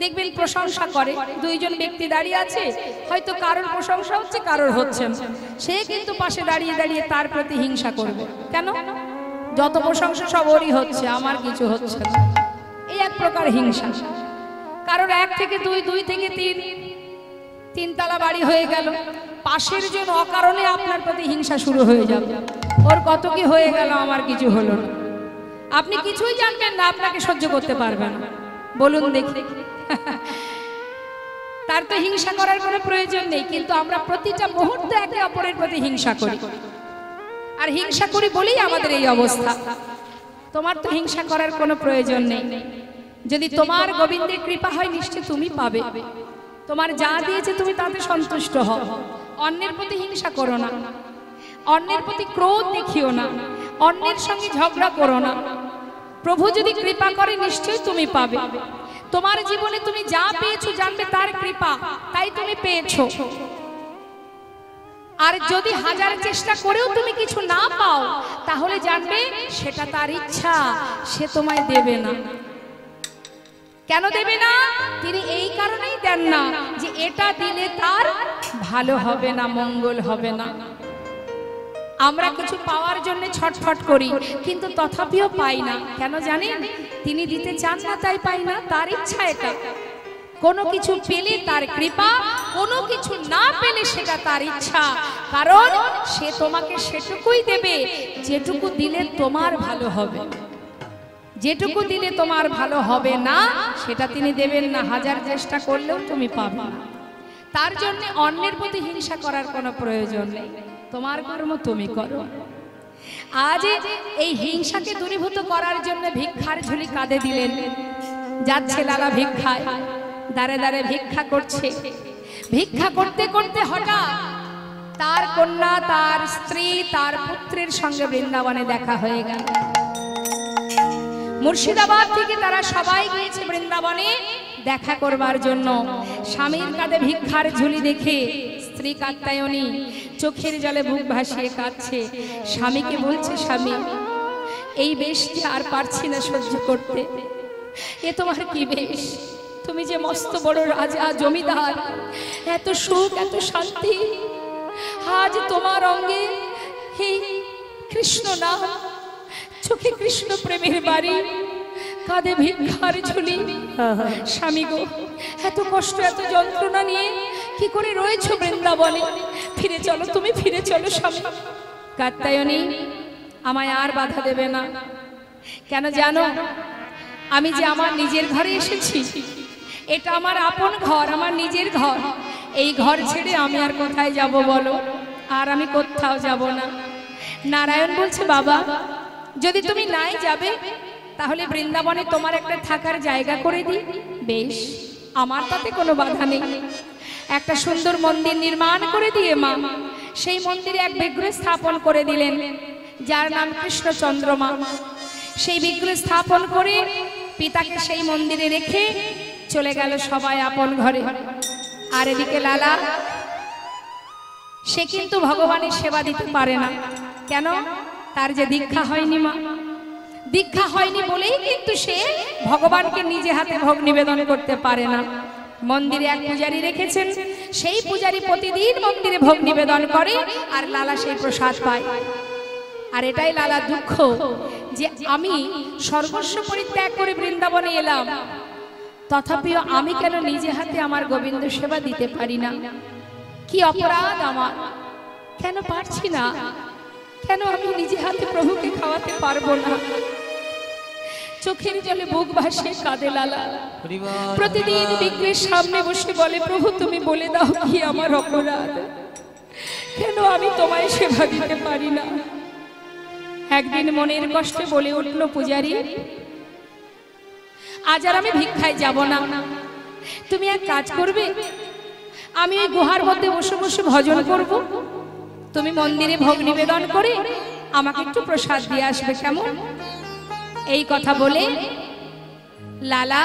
S1: দেখবেন প্রশংসা করে, দুইজন ব্যক্তি দাঁড়িয়ে আছে, হয়তো কারোর প্রশংসা হচ্ছে কারোর হচ্ছে না, সে কিন্তু পাশে দাঁড়িয়ে দাঁড়িয়ে তার প্রতি হিংসা করবে। কেন? যত প্রশংসা সব ওরই হচ্ছে, আমার কিছু হচ্ছে না। এই এক প্রকার হিংসা। কারোর 1 থেকে 2, 2 থেকে 3, 3 তলা বাড়ি হয়ে গেল, পাশের জন অকারণে আপনার প্রতি হিংসা শুরু হয়ে যাবে। ওর কত কি হয়ে গেল, আমার কিছু হলো না। আপনি কিছুই জানবেন না, আপনাকে সহ্য করতে পারবেন না, বলুন দেখি। তার তো হিংসা করার কোনো প্রয়োজন নেই, কিন্তু আমরা প্রতিটা মুহূর্তে একে অপরের প্রতি হিংসা করি, আর হিংসা করি বলেই আমাদের এই অবস্থা। তোমার তো হিংসা করার কোনো প্রয়োজন নেই। যদি তোমার গোবিন্দের কৃপা হয়, নিশ্চয় তুমি পাবে। তোমার যা দিয়েছে তুমি তাতে সন্তুষ্ট হও। অন্যের প্রতি হিংসা করো না, অন্যের প্রতি ক্রোধ দেখিও না, অন্যের সঙ্গে ঝগড়া করো না। প্রভু যদি কৃপা করে, নিশ্চয়ই তুমি পাবে। তোমার জীবনে তুমি যা পেয়েছো জানবে তার কৃপা, তাই তুমি পেয়েছো। আর যদি হাজার চেষ্টা করেও তুমি কিছু না পাও, তাহলে জানবে সেটা তার ইচ্ছা, সে তোমায় দেবে না। কেন দেবে না? তিনি এই কারণেই দেন না যে এটা দিলে তার ভালো হবে না, মঙ্গল হবে না। আমরা কিছু পাওয়ার জন্য ছটফট করি, কিন্তু তথাপিও পাই না। কেন জানেন? তিনি দিতে চান না, তাই পাই না। তার ইচ্ছা এটা। কোনো কিছু পেলে তার কৃপা, কোনো কিছু না পেলে সেটা তার ইচ্ছা। কারণ সে তোমাকে সেটুকুই দেবে যেটুকু দিলে তোমার ভালো হবে। যেটুকু দিলে তোমার ভালো হবে না, সেটা তিনি দেবেন না। হাজার চেষ্টা করলেও তুমি পাবে না। তার জন্য অন্যের প্রতি হিংসা করার কোনো প্রয়োজন নেই। তোমার কর্ম তুমি করো। আজ এই হিংসাকে দূরীভূত করার জন্য ভিক্ষার ঝুলি কাঁধে দিলেন। যাচ্ছে লালা ভিক্ষায়, দাঁড়ে দাঁড়ে ভিক্ষা করছে। ভিক্ষা করতে করতে হঠাৎ তার কন্যা, তার স্ত্রী, তার পুত্রের সঙ্গে বৃন্দাবনে দেখা হয়ে গেল। মুর্শিদাবাদ থেকে তারা সবাই গিয়েছে বৃন্দাবনে দেখা করবার জন্য। স্বামীর কাঁধে ভিক্ষার ঝুলি দেখে স্ত্রী কাত্যায়নী চোখের জলে বুক ভাসিয়ে কাঁদছে। স্বামীকে বলছে, স্বামী, এই বেশ যে আর পারছি না সহ্য করতে। এ তোমার কি বেশ? তুমি যে মস্ত বড় রাজা, জমিদার, এত সুখ, এত শান্তি, আজ তোমার অঙ্গে এই কৃষ্ণ নাম, চোখে কৃষ্ণ প্রেমের বাড়ি, কাঁধে ভিক্ষার ঝুলি। স্বামী গো, এত কষ্ট, এত যন্ত্রণা নিয়ে কি করে রয়েছো বৃন্দাবনে? ফিরে চলো, তুমি ফিরে চলো স্বামী। কাত্যায়নী, আমায় আর বাধা দেবে না। কেন জানো? আমি যে আমার নিজের ঘরে এসেছি, এটা আমার আপন ঘর, আমার নিজের ঘর। এই ঘর ছেড়ে আমি আর কোথায় যাব বলো? আর আমি কোথাও যাব না। নারায়ণ বলছে, বাবা, যদি তুমি নাই যাবে, তাহলে বৃন্দাবনে তোমার একটা থাকার জায়গা করে দিই। বেশ, আমার তাতে কোনো বাধা নেই। একটা সুন্দর মন্দির নির্মাণ করে দিয়ে মা সেই মন্দিরে এক বিগ্রহ স্থাপন করে দিলেন, যার নাম কৃষ্ণচন্দ্রমা। সেই বিগ্রহ স্থাপন করে পিতাকে সেই মন্দিরে রেখে চলে গেল সবাই আপন ঘরে। আর এদিকে লালা, সে কিন্তু ভগবানের সেবা দিতে পারে না। কেন? তার যে দীক্ষা হয়নি মা। দীক্ষা হয়নি বলেই কিন্তু সে ভগবানকে নিজে হাতে ভোগ নিবেদন করতে পারে না। মন্দিরে এক পূজারী রেখেছেন, সেই পূজারী প্রতিদিন মন্দিরে ভোগ নিবেদন করে, আর লালা সেই প্রসাদ পায়। আর এটাই লালা দুঃখ, যে আমি সর্বস্ব পরিত্যাগ করে বৃন্দাবনে এলাম, তথাপিও আমি কেন নিজে হাতে আমার গোবিন্দ সেবা দিতে পারি না? কি অপরাধ আমার? কেন পারছি না? কেন আমি নিজে হাতে প্রভুকে খাওয়াতে পারবো না? চোখের জলে বুক ভাসিয়ে কাঁদে লালা। প্রতিদিন বিগ্রহের সামনে বসে বলে, প্রভু তুমি বলে দাও কি আমার অপরাধ? কেন আমি তোমায় সেবা দিতে পারি না? একদিন মনের কষ্টে বলে উঠল পূজারী, আজ আর আমি ভিক্ষায় যাব না। তুমি এক কাজ করবে, আমি ওই গুহার মধ্যে বসে বসে ভজন করব। তুমি মন্দিরে ভোগ নিবেদন করে আমাকে একটু প্রসাদ দিয়ে আসবে, কেমন? এই কথা বলে লালা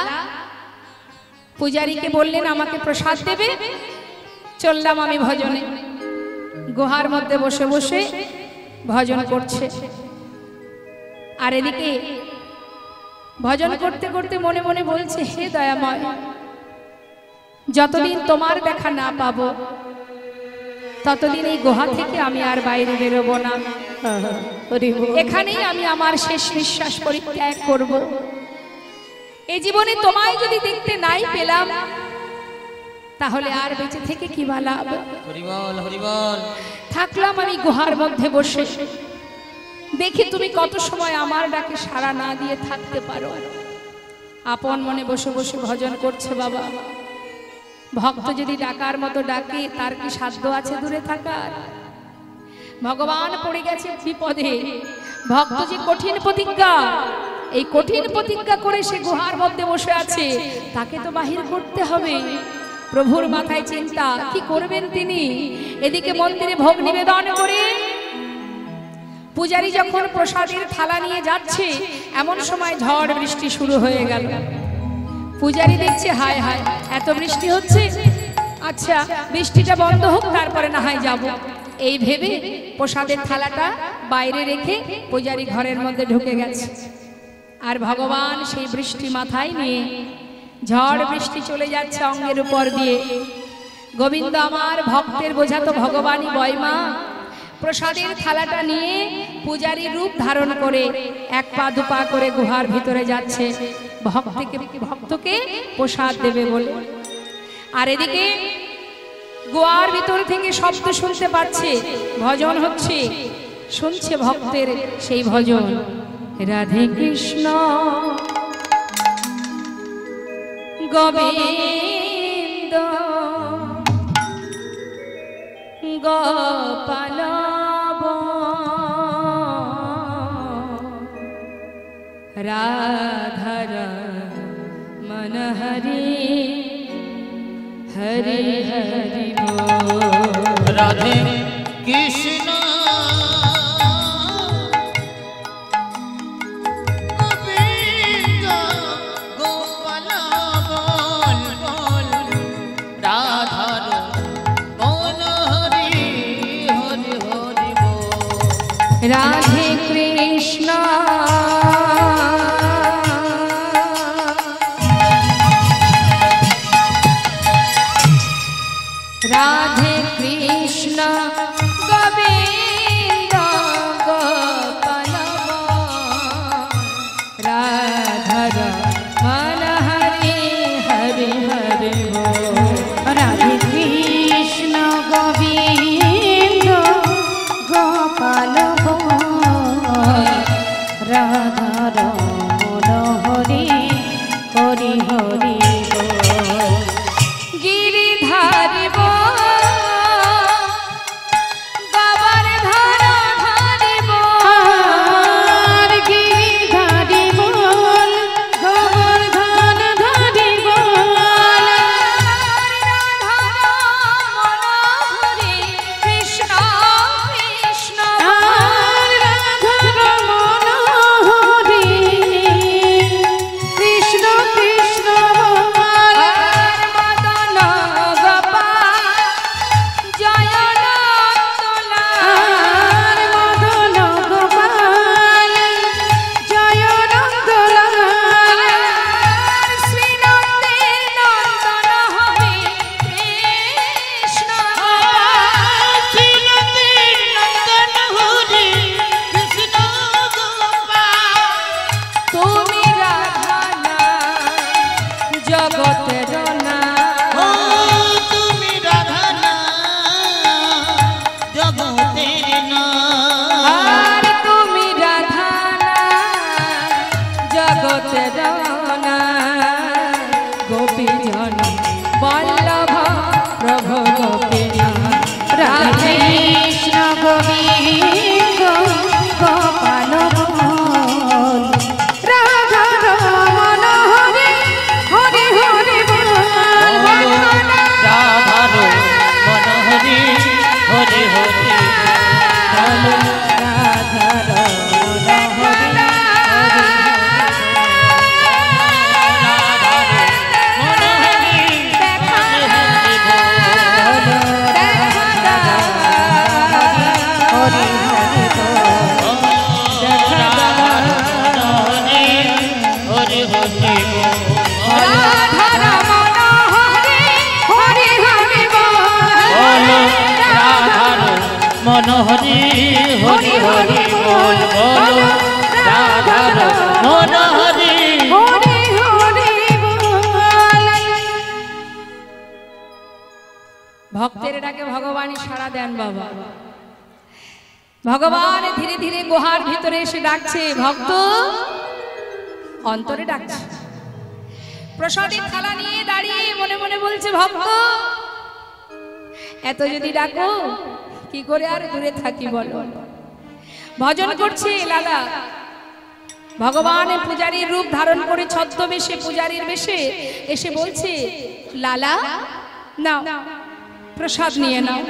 S1: পূজারীকে বললেন, আমাকে প্রসাদ দেবে। চললাম আমি ভজনে। গুহার মধ্যে বসে বসে ভজন করছে। আর এদিকে ভজন করতে করতে মনে মনে বলছে, হে দয়াময়, যতদিন তোমার দেখা না পাবো, ততদিন এই গুহা থেকে আমি আর বাইরে বেরোবো না। এখানেই আমি আমার শেষ নিঃশ্বাস পরিত্যাগ করব। এই জীবনে তোমায় যদি দেখতে নাই পেলাম, তাহলে আর বেঁচে থেকে কি বা লাভ? থাকলাম আমি গুহার মধ্যে বসে। দেখি তুমি কত সময় আমার ডাকে সাড়া না দিয়ে থাকতে পারো। আপন মনে বসে বসে ভজন করছে বাবা। ভক্ত যদি ডাকার মতো ডাকে, তার কি সাধ্য আছে দূরে থাকার? ভগবান পড়ে গেছে বিপদে। ভক্ত যে কঠিন প্রতিজ্ঞা, এই কঠিন প্রতিজ্ঞা করে সে গুহার মধ্যে বসে আছে, তাকে তো বাহির করতে হবে। প্রভুর মাথায় চিন্তা, কি করবেন তিনি? এদিকে মন্দিরে ভোগ নিবেদন করে পূজারী যখন প্রসাদের থালা নিয়ে যাচ্ছে, এমন সময় ঝড় বৃষ্টি শুরু হয়ে গেল। পূজারী দেখছে, হায় হায় এত বৃষ্টি হচ্ছে, আচ্ছা বৃষ্টিটা বন্ধ হোক, তারপরে না হয় যাব। এই ভেবে প্রসাদের থালাটা বাইরে রেখে পূজারী ঘরের মধ্যে ঢুকে গেছে। আর ভগবান সেই বৃষ্টি মাথায় নিয়ে, ঝড় বৃষ্টি চলে যাচ্ছে অঙ্গের উপর দিয়ে। গোবিন্দ আমার ভক্তের বোঝা তো ভগবানই বয় মা। প্রসাদের থালাটা নিয়ে পূজারীর রূপ ধারণ করে এক পা দুপা করে গুহার ভিতরে যাচ্ছে ভক্তকে প্রসাদ দেবে বলে। আর এদিকে গুহার ভিতর থেকে শব্দ শুনতে পাচ্ছে, ভজন হচ্ছে, শুনছে ভক্তের সেই ভজন, রাধে কৃষ্ণ গোবিন্দ গোপাল রাধার মন হরি হরি হরি
S2: রাধে কৃষ্ণ গোবিন্দ গোপাল বল বল রাধার মন হরি হরি হরি বল।
S1: রাধে কৃষ্ণ রাধে কৃষ্ণ গোবিন্দ গোপাল রাধার মন হরি হরি হরি
S3: রাধে কৃষ্ণ গোবিন্দ গোপাল রাধার মন হরি হরি হরি
S1: গিরিধারি
S2: মন হরি হরি হরি বল বল রাধার মন হরি
S3: হরি হরি বল।
S1: ভক্তের ডাকে ভগবানই সাড়া দেন বাবা। ভগবান ধীরে ধীরে গুহার ভিতরে এসে ডাকছে, ভক্ত অন্তরে ডাকছে। প্রসাদের থালা নিয়ে দাঁড়িয়ে মনে মনে বলছে, ভক্ত এত যদি ডাকো কি করে আর দূরে থাকি বলো। ভজন করছে লালা। ভগবান পূজারীর রূপ ধারণ করে ছদ্মবেশে পূজারীর বেশে এসে বলছে, লালা নাও প্রসাদ নিয়ে নাও।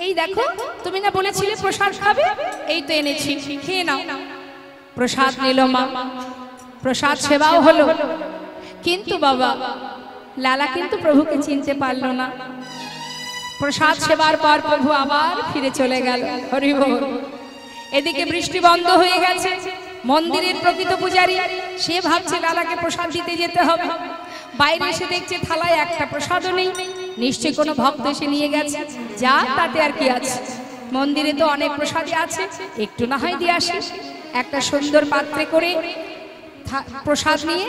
S1: এই দেখো তুমি না বলেছিলে প্রসাদ খাবে, এই তো এনেছি, খেয়ে নাও। প্রসাদ নিল মা, প্রসাদ সেবাও হলো। কিন্তু বাবা লালা কিন্তু প্রভুকে চিনতে পারলো না। প্রসাদ সেবার পর প্রভু আবার ফিরে চলে গেল। হরি বল। এদিকে বৃষ্টি বন্ধ হয়ে গেছে। মন্দিরের প্রকৃত পূজারী সে ভাবছে লালাকে প্রসাদ দিতে যেতে হবে। বাইরে এসে দেখছে থালায় একটা প্রসাদও নেই। নিশ্চয়ই কোনো ভক্ত এসে নিয়ে গেছে, যা তাতে আর কি আছে, মন্দিরে তো অনেক প্রসাদই আছে, একটু না হয় দিয়ে আসে। একটা সুন্দর পাত্রে করে প্রসাদ নিয়ে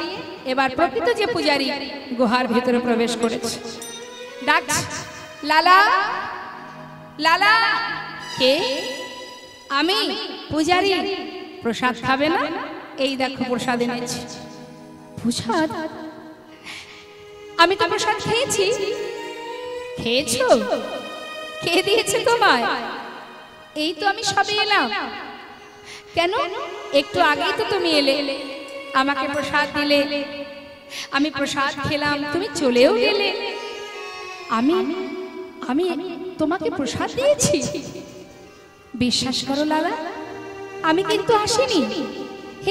S1: এবার প্রকৃত যে পূজারী গুহার ভিতরে প্রবেশ করেছে। ডাকছে, লালা লালা। কে? আমি পূজারী। প্রসাদ খাবে না? এই দেখো প্রসাদ এনেছি। প্রসাদ? আমি তো প্রসাদ খেয়েছি। খেয়েছো? কে দিয়েছে তোমায়? এই তো আমি সবে এলাম। কেন? একটু আগেই তো তুমি এলে, আমাকে প্রসাদ দিলে, আমি প্রসাদ খেলাম, তুমি চলেও গেলে। আমি আমি তোমাকে প্রসাদ দিয়েছি? বিশ্বাস করো লালা, আমি কিন্তু আসিনি,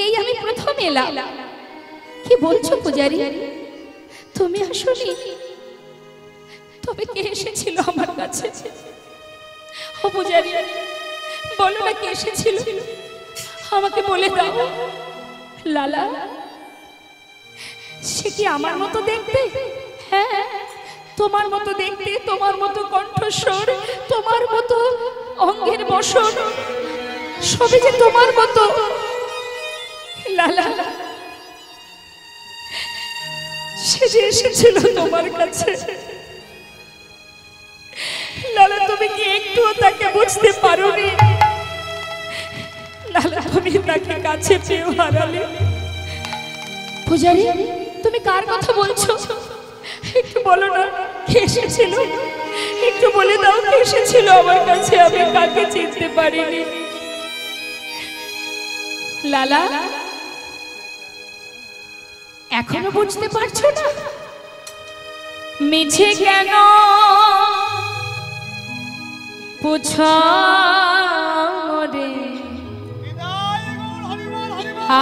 S1: এই আমি প্রথম এলাম। কি বলছো পূজারী, তুমি আসোনি? তবে কে এসেছিল আমার কাছে? ও পূজারী, বলো না কে এসেছিল, আমাকে বলে দাও। লালা, সে কি আমার মতো দেখতে? হ্যাঁ, তোমার মতো দেখতে, তোমার মতো কণ্ঠস্বর, তোমার মতো অঙ্গের বসন, সবে যে তোমার মতো। লালা, সে যে এসেছিল তোমার কাছে। লালা, তুমি কি একটুও তাকে বুঝতে পারোনি? লালা, তুমি তাকে কাছে পেয়ে হারালে। পূজারী, তুমি কার কথা বলছো? একটু বলো না কে এসেছিল, একটু বলে দাও কে এসেছিল আমার কাছে, আমি কাকে চিনতে পারিনি। লালা, এখনো বুঝতে পারছো না? মিছে কেন পুছো রে,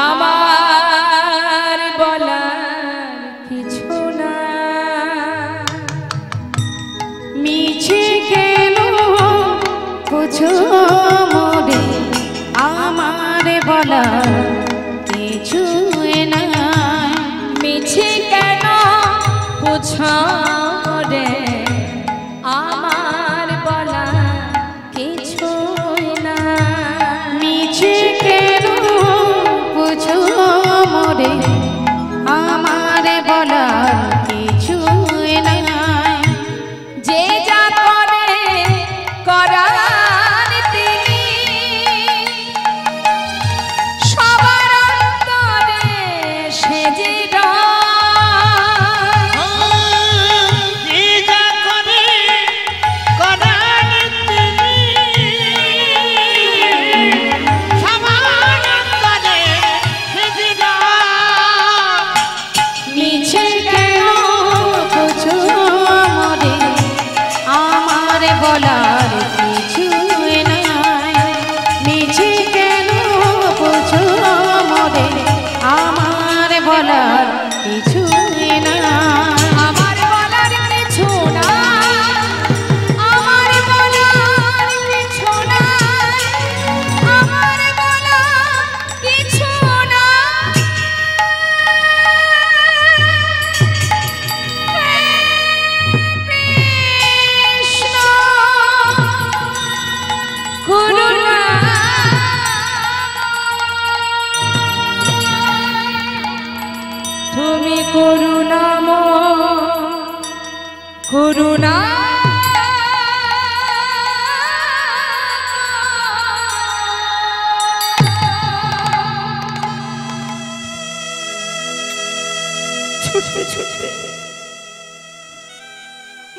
S1: আমার বলার কিছু না।
S3: মিছে কেন বুঝো মোরে, আমার বলার কিছু না।
S1: মিছে কেন পুছো রে, আমার বলার কিছু না।
S3: মিছে কেন বুঝো মোরে, আমার বলার কিছু না।
S1: যে যা করে করার তিনি, সবার অন্তরে সে যে রয়।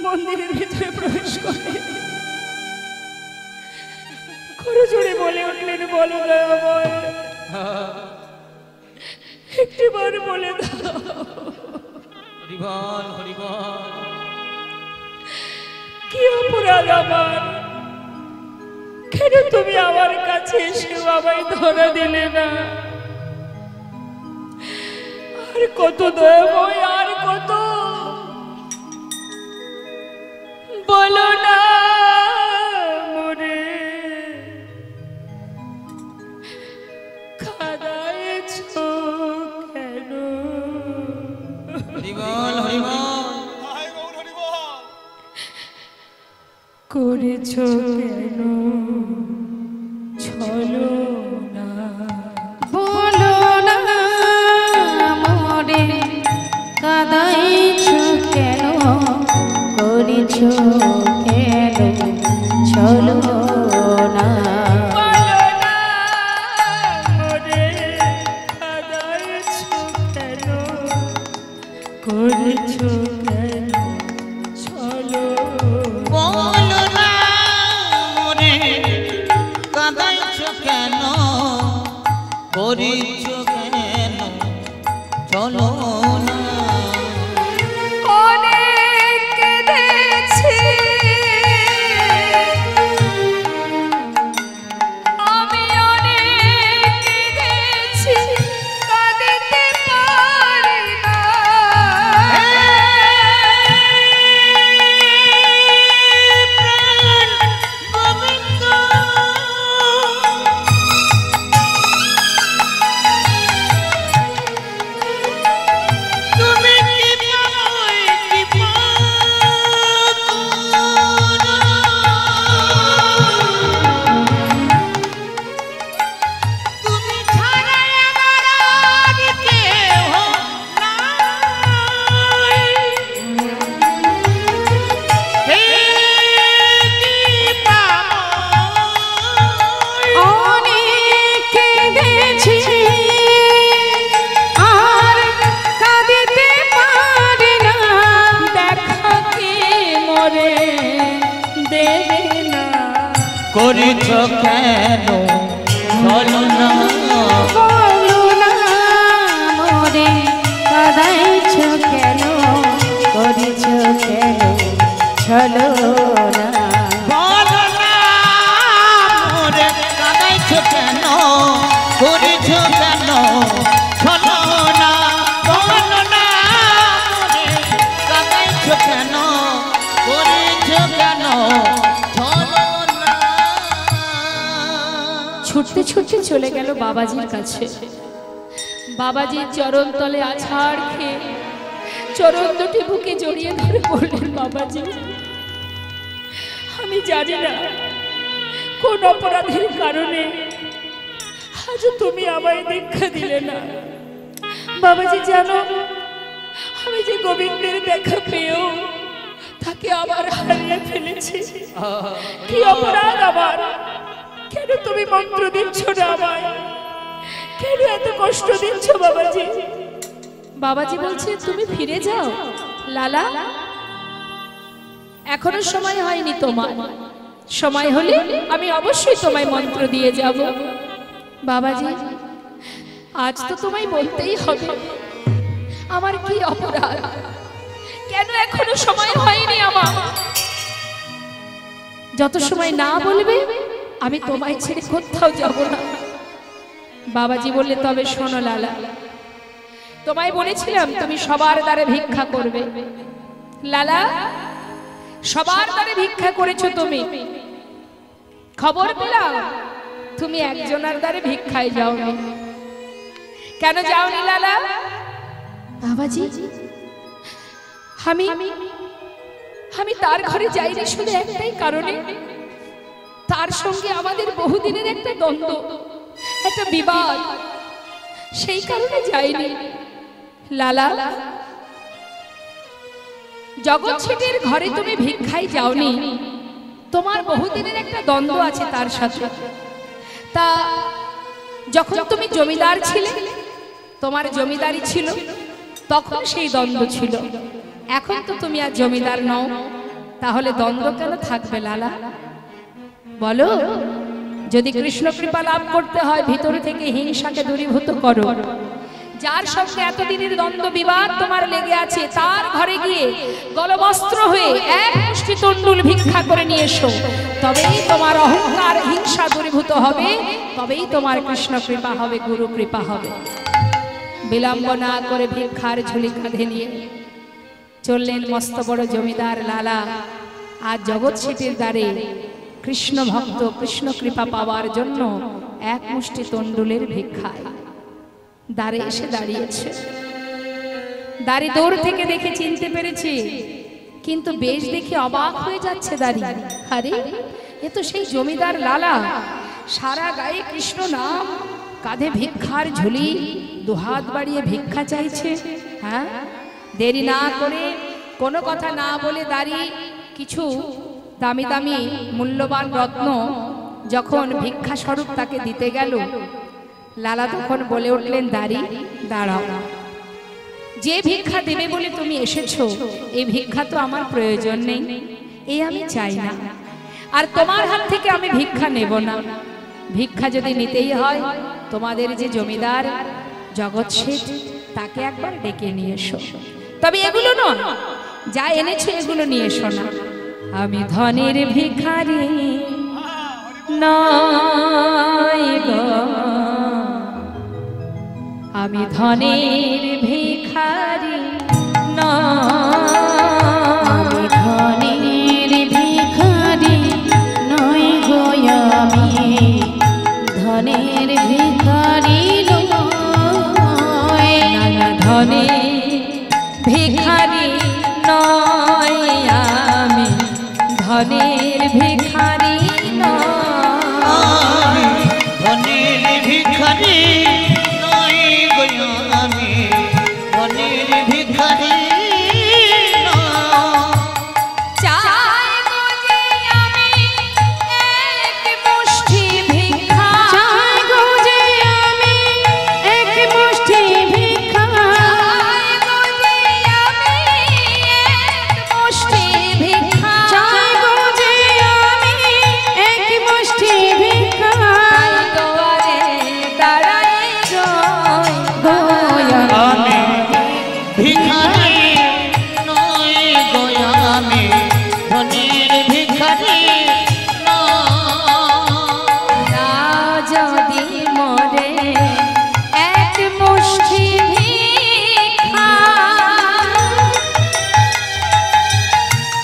S1: মন্দিরের ভিতরে প্রবেশ করে করজোড়ে বলে উঠলেন, বলো দয়াময়, একটিবার বলে দাও
S2: হরিবল হরিবল,
S1: কি অপরাধ আমার, কেন তুমি আমার কাছে এসে আমায় ধরা দিলে না? আর কত দয়াময়, আর কত, বলো না মনে কাঁদাইছ কেন?
S2: হরিবল হরিবল,
S4: হাই গৌর হরি বল।
S1: করেছ কেন ছলো না?
S3: বলো না মোরে কাঁদাইছ কেন, করিছ কেন চলো না?
S1: বলো না মনে কাঁদাইছ কেন, করেছ কেন ছলো?
S2: বলো না মোরে কাঁদাইছ কেন, করিছ কেন চলো না?
S1: অনেক কেঁদেছি আমি, অনেক কেঁদেছি, কাঁদিতে পারি না।
S2: গোবিন্দ তুমি কৃপা করো, তুমি ছাড়া আমার আর কেহ নাই। হে কৃপাময়,
S3: অনেক কেঁদেছি আর কাঁদিতে পারি না,
S1: দেখা কে মরে দেবে না।
S2: করিছ কেন চলো না?
S3: বলো না মোরে কাঁদাইছ কেন, করিছ কেন চলো না?
S2: বলো না মোরে কাঁদাইছ কেন, করিছ কেন চলো না? বলো না মোরে কাঁদাইছ কেন, করিছ কেন চলো না?
S1: ছুটতে ছুটতে চলে গেল বাবাজির কাছে। বাবাজির চরণ তলে আছাড় খেয়ে চরণ দুটি বুকে জড়িয়ে ধরে বললেন, বাবাজি আমি জানি না কোন অপরাধের কারণে আজ তুমি আমায় দীক্ষা দিলে না। বাবাজি জানো, আমি যে গোবিন্দের দেখা পেয়েও তাকে আবার হারিয়ে ফেলেছি। কি অপরাধ আমার, কেন তুমি মন্ত্র দিচ্ছ না আমায়, কেন এত কষ্ট দিচ্ছ বাবাজি? বাবাজি বলছে, তুমি ফিরে যাও লালা, এখনো সময় হয়নি তোমার, সময় হলে আমি অবশ্যই তোমায় মন্ত্র দিয়ে যাব। বাবাজি আজ তো তোমায় বলতেই হবে, আমার কি অপরাধ, কেন এখনো সময় হয়নি আমার? যত সময় না বলবে আমি তোমায় ছেড়ে কোথাও যাব না। বাবাজি বললে, তবে শোনো লালা, তোমায় বলেছিলাম তুমি সবার দ্বারে ভিক্ষা করবে। লালা, সবার দ্বারে ভিক্ষা করেছো তুমি, খবর পেলাম তুমি একজনের দ্বারে ভিক্ষায় যাওনি। কেন যাওনি লালা? বাবাজি আমি তার ঘরে যাইনি শুধু একটাই কারণে, তার সঙ্গে আমাদের বহুদিনের একটা দ্বন্দ্ব, একটা বিবাদ, সেই কারণে যাইনি। লালা, জগৎ ছেটের ঘরে তুমি ভিক্ষায় যাওনি, তোমার বহুদিনের একটা দ্বন্দ্ব আছে তার সাথে। তা যখন তুমি জমিদার ছিলে, তোমার জমিদারি ছিল, তখন সেই দ্বন্দ্ব ছিল। এখন তো তুমি আর জমিদার নও, তাহলে দ্বন্দ্ব কেন থাকবে লালা? বলো, যদি কৃষ্ণ কৃপা লাভ করতে হয় ভিতর থেকে হিংসাকে দূরীভূত করো। যার সঙ্গে এতদিনের দ্বন্দ্ব বিবাদ তোমার লেগে আছে তার ঘরে গিয়ে গলবস্ত্র হয়ে এক মুষ্টি তণ্ডুল ভিক্ষা করে নিয়ে এসো, তবেই তোমার অহংকার হিংসা দূরীভূত হবে, তবেই তোমার কৃষ্ণ কৃপা হবে, গুরু কৃপা হবে। বিলম্ব না করে ভিক্ষার ঝুলি কাঁধে নিয়ে চললেন মস্ত বড় জমিদার লালা। আজ জগৎ শেঠের দ্বারে কৃষ্ণ ভক্ত কৃষ্ণ কৃপা পাওয়ার জন্য এক মুষ্টি তণ্ডুলের ভিক্ষায় দ্বারে এসে দাঁড়িয়েছে। দাঁড়ি দূর থেকে দেখে চিনতে পেরেছি, কিন্তু বেশ দেখে অবাক হয়ে যাচ্ছে দাঁড়ি। আরে এ তো সেই জমিদার লালা, সারা গায়ে কৃষ্ণ নাম, কাঁধে ভিক্ষার ঝুলি, দুহাত বাড়িয়ে ভিক্ষা চাইছে। হ্যাঁ, দেরি না করে কোনো কথা না বলে দাঁড়ি কিছু দামি দামি মূল্যবান রত্ন যখন ভিক্ষা স্বরূপ তাকে দিতে গেল, লালা তখন বলে উঠলেন, দাঁড়ি দাঁড়াও, যে ভিক্ষা দেবে বলে তুমি এসেছো এই ভিক্ষা তো আমার প্রয়োজন নেই, এই আমি চাই না, আর তোমার হাত থেকে আমি ভিক্ষা নেব না। ভিক্ষা যদি নিতেই হয় তোমাদের যে জমিদার জগৎ শেঠ তাকে একবার ডেকে নিয়ে এসো, তবে এগুলো নয়, যা এনেছো এগুলো নিয়ে এসো না। আমি ধনের ভিখারি নয় গো, আমি ধনের ভিখারি
S3: আমি ধনের ভিখারি নই গো, আমি ধনের ভিখারি নই,
S1: ধনের ভিখারি নয়, আমি ধনের ভিখারি নয়,
S2: ধনের ভিখারি নই গো, আমি ধনের ভিখারি
S1: চাই গো যে আমি এক মুষ্টি ভিক্ষা,
S3: চাই গো যে আমি এক মুষ্টি ভিক্ষা,
S1: চাই গো যে আমি এক মুষ্টি ভিক্ষা,
S3: চাই গো যে আমি এক মুষ্টি ভিক্ষা,
S1: তাই দুয়ারে দাঁড়াই রই গো
S2: আমি ভিখারি নই গো, আমি ধনের ভিখারি
S1: না যদি মরে এক মুষ্টি ভিক্ষা,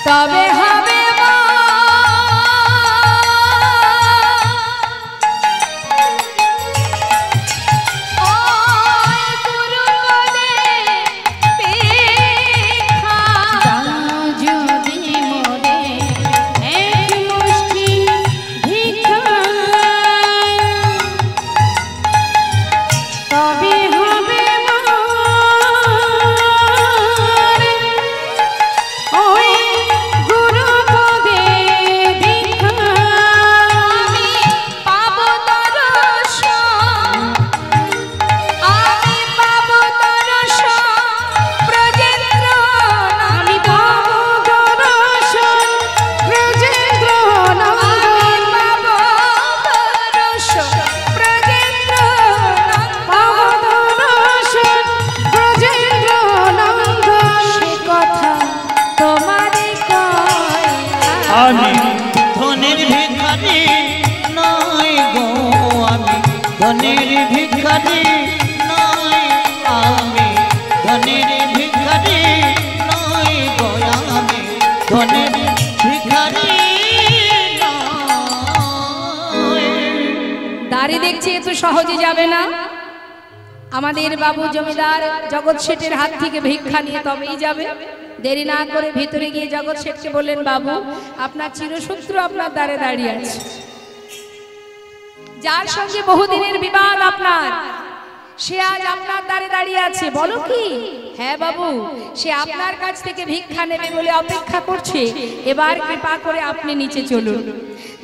S1: তবে হবে মা ওই গুরুপদে ভিক্ষা।
S3: যদি মোরে এক মুষ্টি ভিক্ষা, তবে হবে ওই গুরুপদে ভিক্ষা।
S1: আমি পাবো দর্শন, আমি পাবো দর্শন ব্রজেন্দ্র,
S3: আমি পাবো দর্শন ব্রজেন্দ্র নন্দন,
S1: পাবো দর্শন ব্রজেন্দ্র,
S3: পাবো দর্শন ব্রজেন্দ্র নন্দন।
S1: সে কথা তোমারে কয়
S2: আমি ধনের ভিখারি নই গো, আমি ধনের ভিখারি নই, আমি ধনের ভিখারি নই গো, আমি ধনের ভিখারি নই।
S1: দাড়ি দেখছি এত সহজে যাবে না, আমাদের বাবু জমিদার জগৎ শেঠের হাত থেকে ভিক্ষা নিয়ে তবেই যাবে। দেরি না করে ভিতরে গিয়ে জগৎ শেঠকে বললেন, বাবু আপনার চিরশত্রু আপনার দ্বারে দাঁড়িয়ে আছে, যার সঙ্গে বহুদিনের বিবাদ আপনার, সে আজ আপনার দ্বারে দাঁড়িয়ে আছে। বলো কি? হ্যাঁ বাবু, সে আপনার কাছ থেকে ভিক্ষা নেবে বলে অপেক্ষা করছে, এবার কৃপা করে আপনি নিচে চলুন।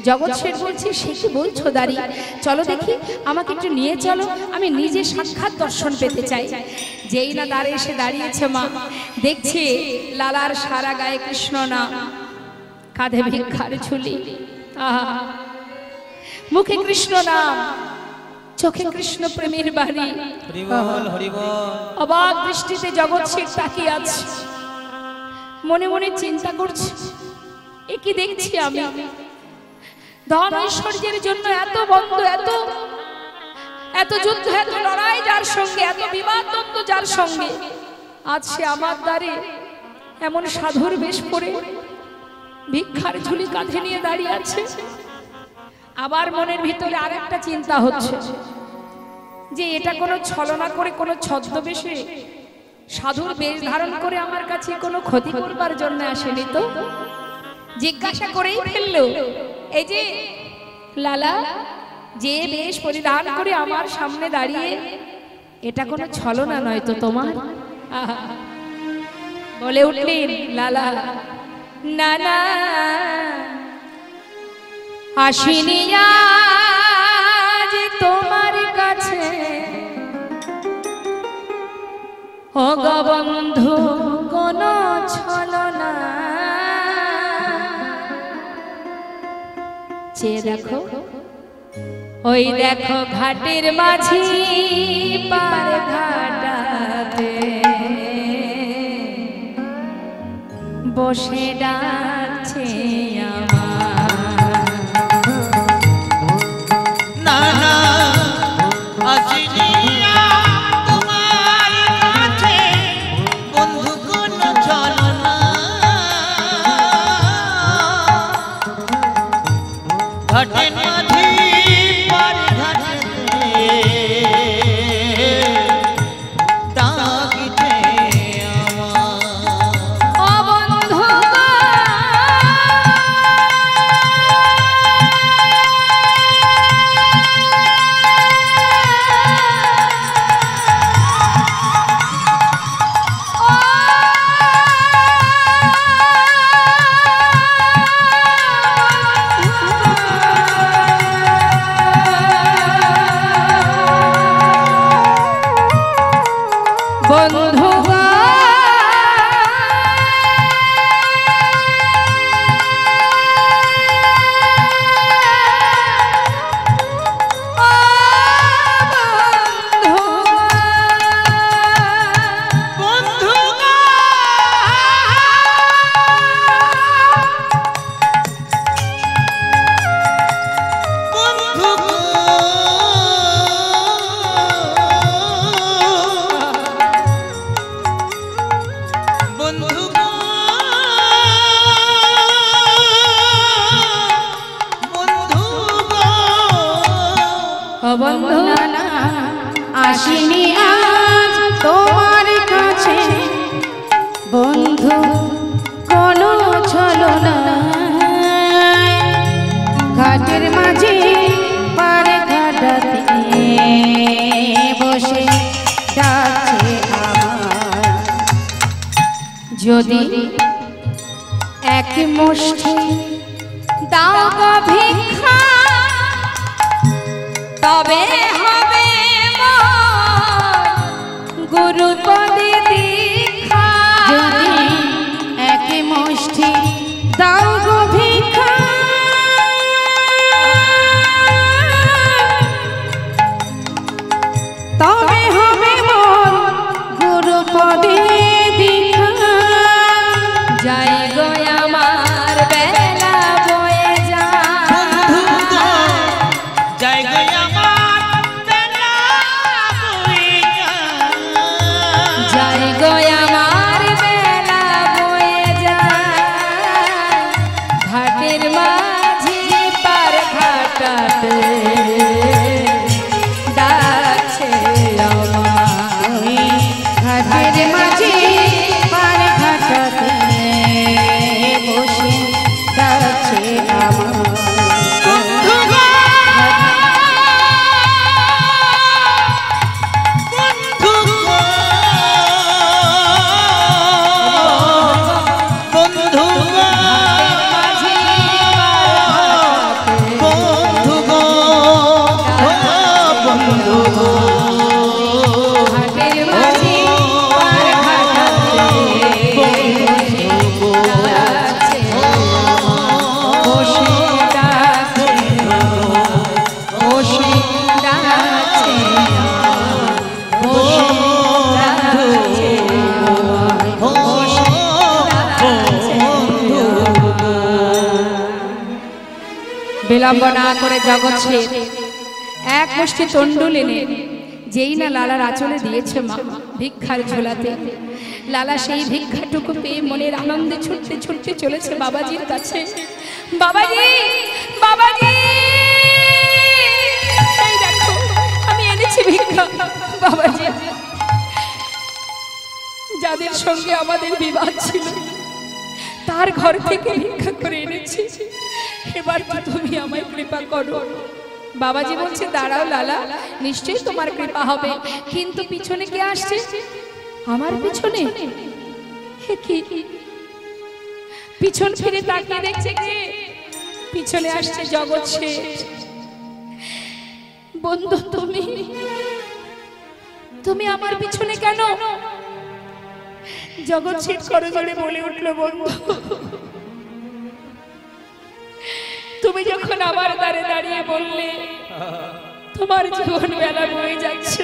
S1: জগৎ শেঠ বলছে, সে কি বলছো দাঁড়ি, চলো দেখি, আমাকে একটু নিয়ে চলো, আমি নিজে সাক্ষাৎ দর্শন পেতে চাই। যেই না দ্বারে এসে দাঁড়িয়েছে মা, দেখছে লালার সারা গায়ে কৃষ্ণ নাম, কাঁধে ভিক্ষার ঝুলি, আহা, মুখে কৃষ্ণ নাম, চোখে কৃষ্ণ প্রেমের বাণী। অবাক দৃষ্টিতে জগৎ শেখ তাকিয়ে আছে, মনে মনে চিন্তা করছে, এ কি দেখছি আমি? ধন ঐশ্বর্যের জন্য এত বন্ধ, এত যুদ্ধ, এত লড়াই যার সঙ্গে, এত বিবাদ দ্বন্দ্ব যার সঙ্গে, আজ সে আমার দ্বারে এমন সাধুর বেশ পরে ভিক্ষার ঝুলি কাঁধে নিয়ে দাঁড়িয়ে আছে। আবার মনের ভিতরে আরেকটা চিন্তা হচ্ছে যে এটা কোনো ছলনা করে, কোনো ছদ্মবেশে সাধুর বেশ ধারণ করে আমার কাছে কোনো ক্ষতি করবার জন্য আসেনি তো? জিজ্ঞাসা করেই ফেললো, এই যে লালা, যে বেশ পরিধান করে আমার সামনে দাঁড়িয়ে, এটা কোনো ছলনা নয় তো তোমার? বলে উঠলেন লালা, না না, আসিনি আজ তোমার কাছে ও গো বন্ধু কোন ছলনা। চেয়ে দেখো, ওই দেখো ঘাটের মাঝি পার ঘাটাতে বসে ডাকছে আমার।
S2: না না, আসিনি তোমার কাছে বন্ধু কোন ছলনা। ঘাটের মাঝি পার ঘাটাতে ডাকিতে
S3: আসিনি আজ তোমার কাছে বন্ধু কোনো ছলনা। ঘাটের মাঝে পার ঘাটাতে বসে ডাকছে আমার। যদি এক মুষ্টি দাও গো ভিক্ষা, তবে হবে গুরুপদে দীক্ষা। যদি এক মুষ্টি দাও গো ভিক্ষা, তবে হবে মোর গুরুপদে দীক্ষা। যাই গো আমার বেলা বয়ে যায়,
S2: যাই গো আমার বেলা বয়ে যায়।
S1: যাই গো আমার বেলা বয়ে যায়, ঘাটের মাঝি পার ঘাটাতে ডাকছে আমায়।
S3: ঘাটের মাঝে পার ঘাটাতে বসে ডাকছে আমার।
S2: বন্ধু গো, বন্ধু গো, বন্ধু গো,
S1: মাঝি পার বিলম্ব না করে জগৎ এক মুষ্টি তন্ডুল এনে যেই না লালার আঁচলে দিয়েছে মা ভিক্ষার ঝোলাতে, লালা সেই ভিক্ষাটুকু পেয়ে মনের আনন্দে ছুটতে ছুটতে চলেছে বাবাজির কাছে। বাবাজি, বাবাজি, এই দেখো আমি এনেছি ভিক্ষা। বাবাজি, যাদের সঙ্গে আমাদের বিবাদ ছিল তার ঘর থেকে ভিক্ষা করে এনেছি, এবার তুমি আমায় কৃপা করো। বাবাজি বলছে, দাঁড়াও লালা, নিশ্চয়ই তোমার কৃপা হবে, কিন্তু পিছনে কে আসছে? আমার পিছনে? পিছন ফিরে তাকিয়ে দেখছে কে? পিছনে আসছে জগৎ শেঠ। বন্ধু, তুমি আমার পিছনে কেন? জগৎ শেঠ করজোড়ে বলে উঠল, বন্ধু তুমি যখন আমার দ্বারে দাঁড়িয়ে বললে তোমার জীবন বেলা বয়ে যাচ্ছে,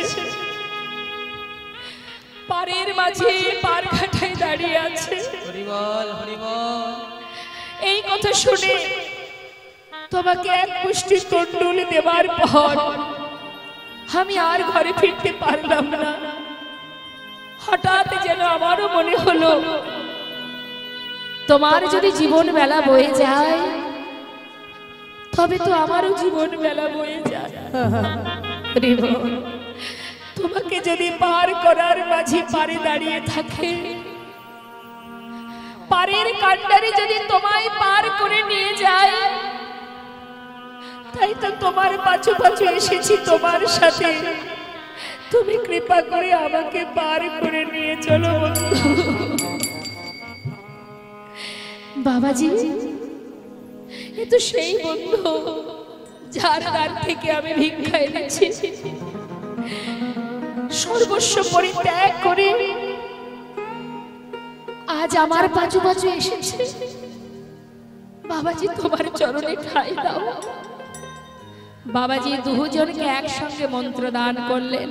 S1: পারের মাঝে পার ঘাটায় দাঁড়িয়ে আছে, এই কথা শুনে তোমাকে এক মুষ্টি তন্ডুল দেবার পর আমি আর ঘরে ফিরতে পারলাম না। হঠাৎ যেন আমারও মনে হলো, তোমার যদি জীবন বেলা বয়ে যায় তবে তো আমারও জীবন বেলা বয়ে যায়। তোমাকে যদি পার করার মাঝে পারে দাঁড়িয়ে থাকে, পারের কান্ডারে যদি তোমায় পার করে নিয়ে যায়, তাই তো তোমার পাছু পাছু এসেছি তোমার সাথে। তুমি কৃপা করে আমাকে পার করে নিয়ে চলো বন্ধু। বাবাজি, এ তো সেই বন্ধু যার দ্বার থেকে আমি ভিক্ষা এনেছি। সর্বস্ব পরিত্যাগ করে আজ আমার পাছু পাছু এসেছে। বাবাজি, তোমার চরণে ঠাঁই দাও। বাবাজি দুজনকে একসঙ্গে মন্ত্র দান করলেন।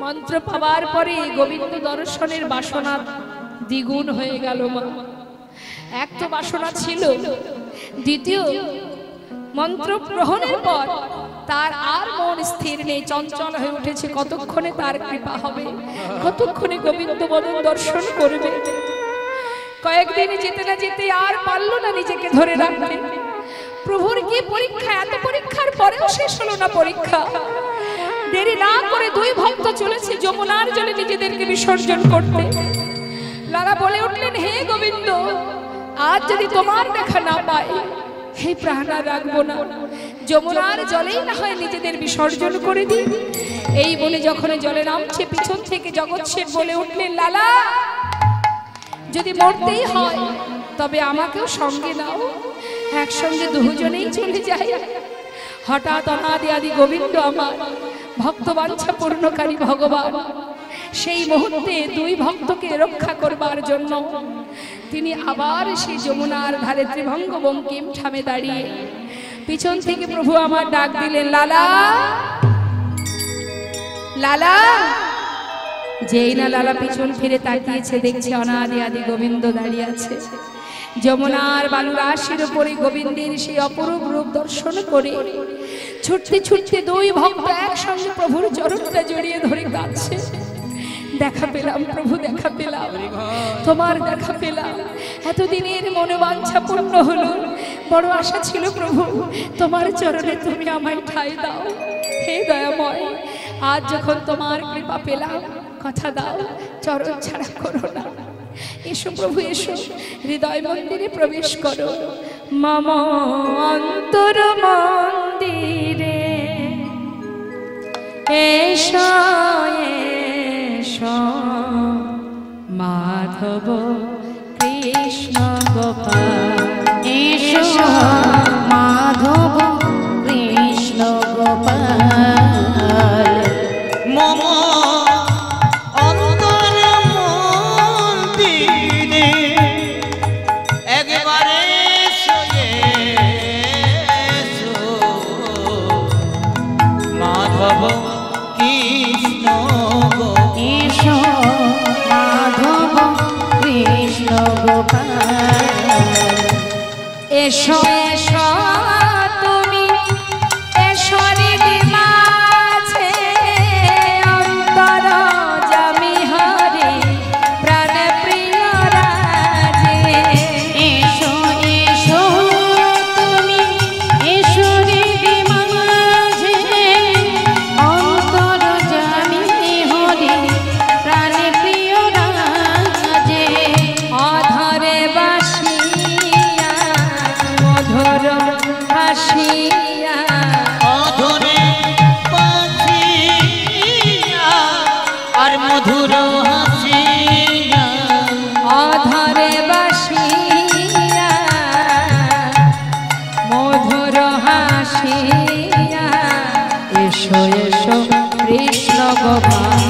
S1: মন্ত্র পাওয়ার পরে গোবিন্দ দর্শনের বাসনা দ্বিগুণ হয়ে গেল। মা, এক তো বাসনা ছিল, দ্বিতীয় মন্ত্র গ্রহণের পর তার আর মন স্থির নেই, চঞ্চল হয়ে উঠেছে। কতক্ষণে তার কৃপা হবে, কতক্ষণে গোবিন্দ বদন দর্শন করবে। কয়েকদিন যেতে না যেতে আর পারল না নিজেকে ধরে রাখতে। প্রভুর কি পরীক্ষা, এত পরীক্ষার পরেও শেষ হলো না পরীক্ষা। দেরি না করে দুই ভক্ত চলেছে যমুনার জলে নিজেদেরকে বিসর্জন করতে। লালা বলে উঠলেন, হে গোবিন্দ, আজ যদি তোমার দেখা না পাই, হে প্রাণ আর রাখবো না, যমুনার জলেই না হয় নিজেদের বিসর্জন করে দিই। এই বলে যখন জলে নামছে, পিছন থেকে জগৎ শেঠ বলে উঠলেন, লালা, যদি মরতেই হয় তবে আমাকেও সঙ্গে নাও, একসঙ্গে দুজনেই চলে যায়। হঠাৎ অনাদি আদি গোবিন্দ আমার ভক্ত বাঞ্ছা পূর্ণকারী ভগবান সেই মুহূর্তে দুই ভক্তকে রক্ষা করবার জন্য তিনি আবার সেই যমুনার ধারে ত্রিভঙ্গ বঙ্কিম ঠামে দাঁড়িয়ে পিছন থেকে প্রভু আমার ডাক দিলেন, লালা, লালা। যেই না লালা পিছন ফিরে তাকিয়েছে, দেখছে অনাদি আদি গোবিন্দ দাঁড়িয়ে আছে। যমুনার বালু রাশির উপরে গোবিন্দের সেই অপরূপ রূপ দর্শন করে ছুটতে ছুটতে দুই ভক্ত একসঙ্গে প্রভুর চরণটা জড়িয়ে ধরে কাঁদছে। দেখা পেলাম প্রভু, দেখা পেলাম, তোমার দেখা পেলাম। এতদিনের মনোবাঞ্ছা পূর্ণ হলো, বড় আশা ছিল প্রভু তোমার চরণে তুমি আমায় ঠাঁই দাও। হে দয়াময়, আজ যখন তোমার কৃপা পেলাম, কথা দাও চরণ ছাড়া করো না। এসো প্রভু, এসো, হৃদয় মন্দিরে প্রবেশ করো। মম অন্তর মন্দিরে এসো, এসো মাধব কৃষ্ণ গোপাল,
S3: এসো মাধব কৃষ্ণ গোপাল।
S2: মম অন্তর মন্দিরে একবারে মাধব কৃষ্ণ
S3: এসো মাধব কৃষ্ণ গোপাল।
S1: এসো, এসো বাসিয়া
S2: অধরে বাসিয়া আর মধুর হাসিয়া
S1: অধরে বাসিয়া মধুর হাসিয়া এসো এসো কৃষ্ণ গোপাল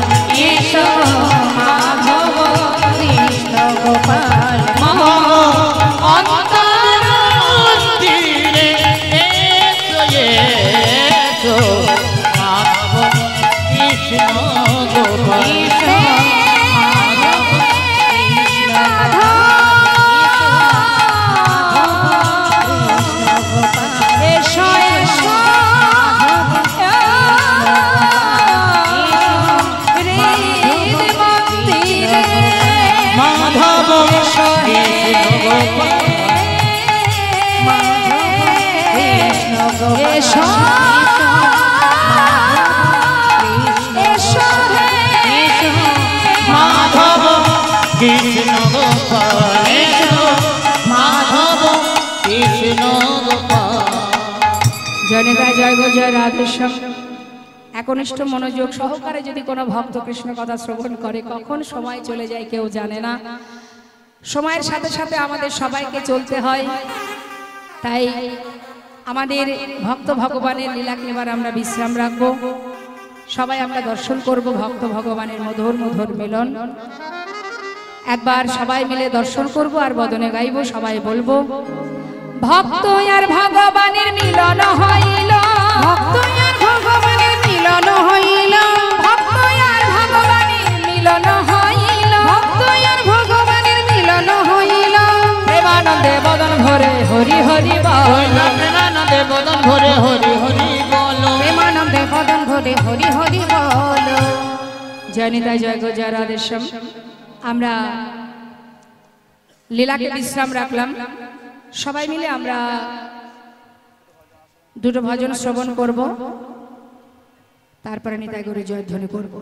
S1: এসো মাধব কৃষ্ণ গোপাল
S2: অন্তর মন্দিরে এসো এসো মাধব কৃষ্ণ গোপাল
S1: এসো এসো
S2: মাধব কৃষ্ণ গোপাল
S1: এসো এসো
S2: মাধব কৃষ্ণ গোপাল এসো মাধব কৃষ্ণ গোপাল।
S1: জনিতা জয় গো জয় রাধেশ্যাম। একনিষ্ঠ মনোযোগ সহকারে যদি কোনো ভক্ত কৃষ্ণ কথা শ্রবণ করে কখন সময় চলে যায় কেউ জানে না। সময়ের সাথে সাথে আমাদের সবাইকে চলতে হয়, তাই আমাদের ভক্ত ভগবানের লীলাকে এবার আমরা বিশ্রাম রাখবো। সবাই আমরা দর্শন করব ভক্ত ভগবানের মধুর মধুর মিলন। একবার সবাই মিলে দর্শন করব আর বদনে গাইব, সবাই বলবো ভক্ত আর ভগবানের মিলন হইল,
S3: ভক্ত আর ভগবানের মিলন হইল,
S1: ভক্ত আর ভগবানের মিলন হইল,
S3: ভক্ত আর ভগবানের মিলন হইল।
S1: প্রেমানন্দে বদন ভরে হরি হরি বল,
S2: প্রেমানন্দে বদন ভরে হরি হরি বলো।
S3: প্রেমানন্দে বদন ভরে হরি হরি বল।
S1: জয়নিতাই জয় গো জয় রাধেশ্যাম। আমরা লীলাকে বিশ্রাম রাখলাম, সবাই মিলে আমরা দুটো ভজন শ্রবণ করব, তারপরে নিতাই গৌরী জয়ধ্বনি করব।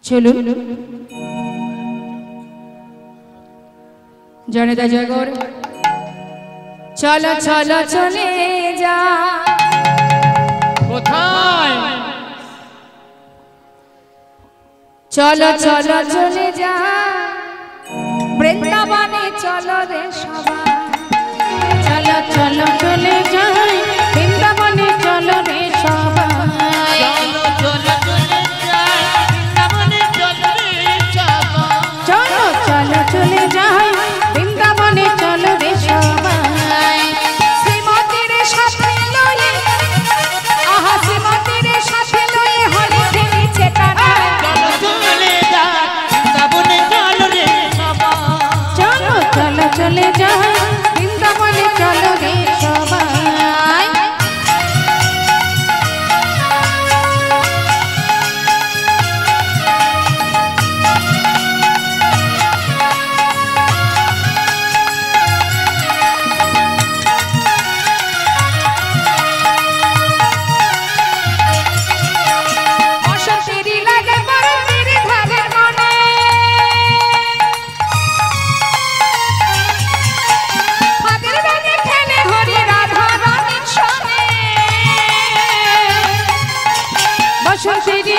S1: চলুন জয়নিতা জয় গৌর। চলো চলো চলে যা,
S2: কোথায়?
S1: চলো চলো চলে যা, বৃন্দাবনে চলো রে সবাই।
S3: চলো চলো চলে যাই, বৃন্দাবনে চলো রে সবাই।
S2: চলো চলো চলে যাই, বৃন্দাবনে চলো রে সবাই।
S3: চলো চলো চলে যাই, বৃন্দাবনে চলো রে সবাই।
S1: শ্রীমতীর সাথে লয়ে, আহা শ্রীমতীর সাথে লয়ে হরি খেলিছে তারা।
S2: চলো চলে যাই, বৃন্দাবনে চলো রে সবাই।
S3: চলো চলো চলে যাই, বৃন্দাবনে চলো রে সবাই।
S1: বসন্তেরই লাগে বরন্তের ধারে মনে, ফাদের গানে খেলে হরি রাধা রানীর সঙ্গে।
S3: বসন্তেরই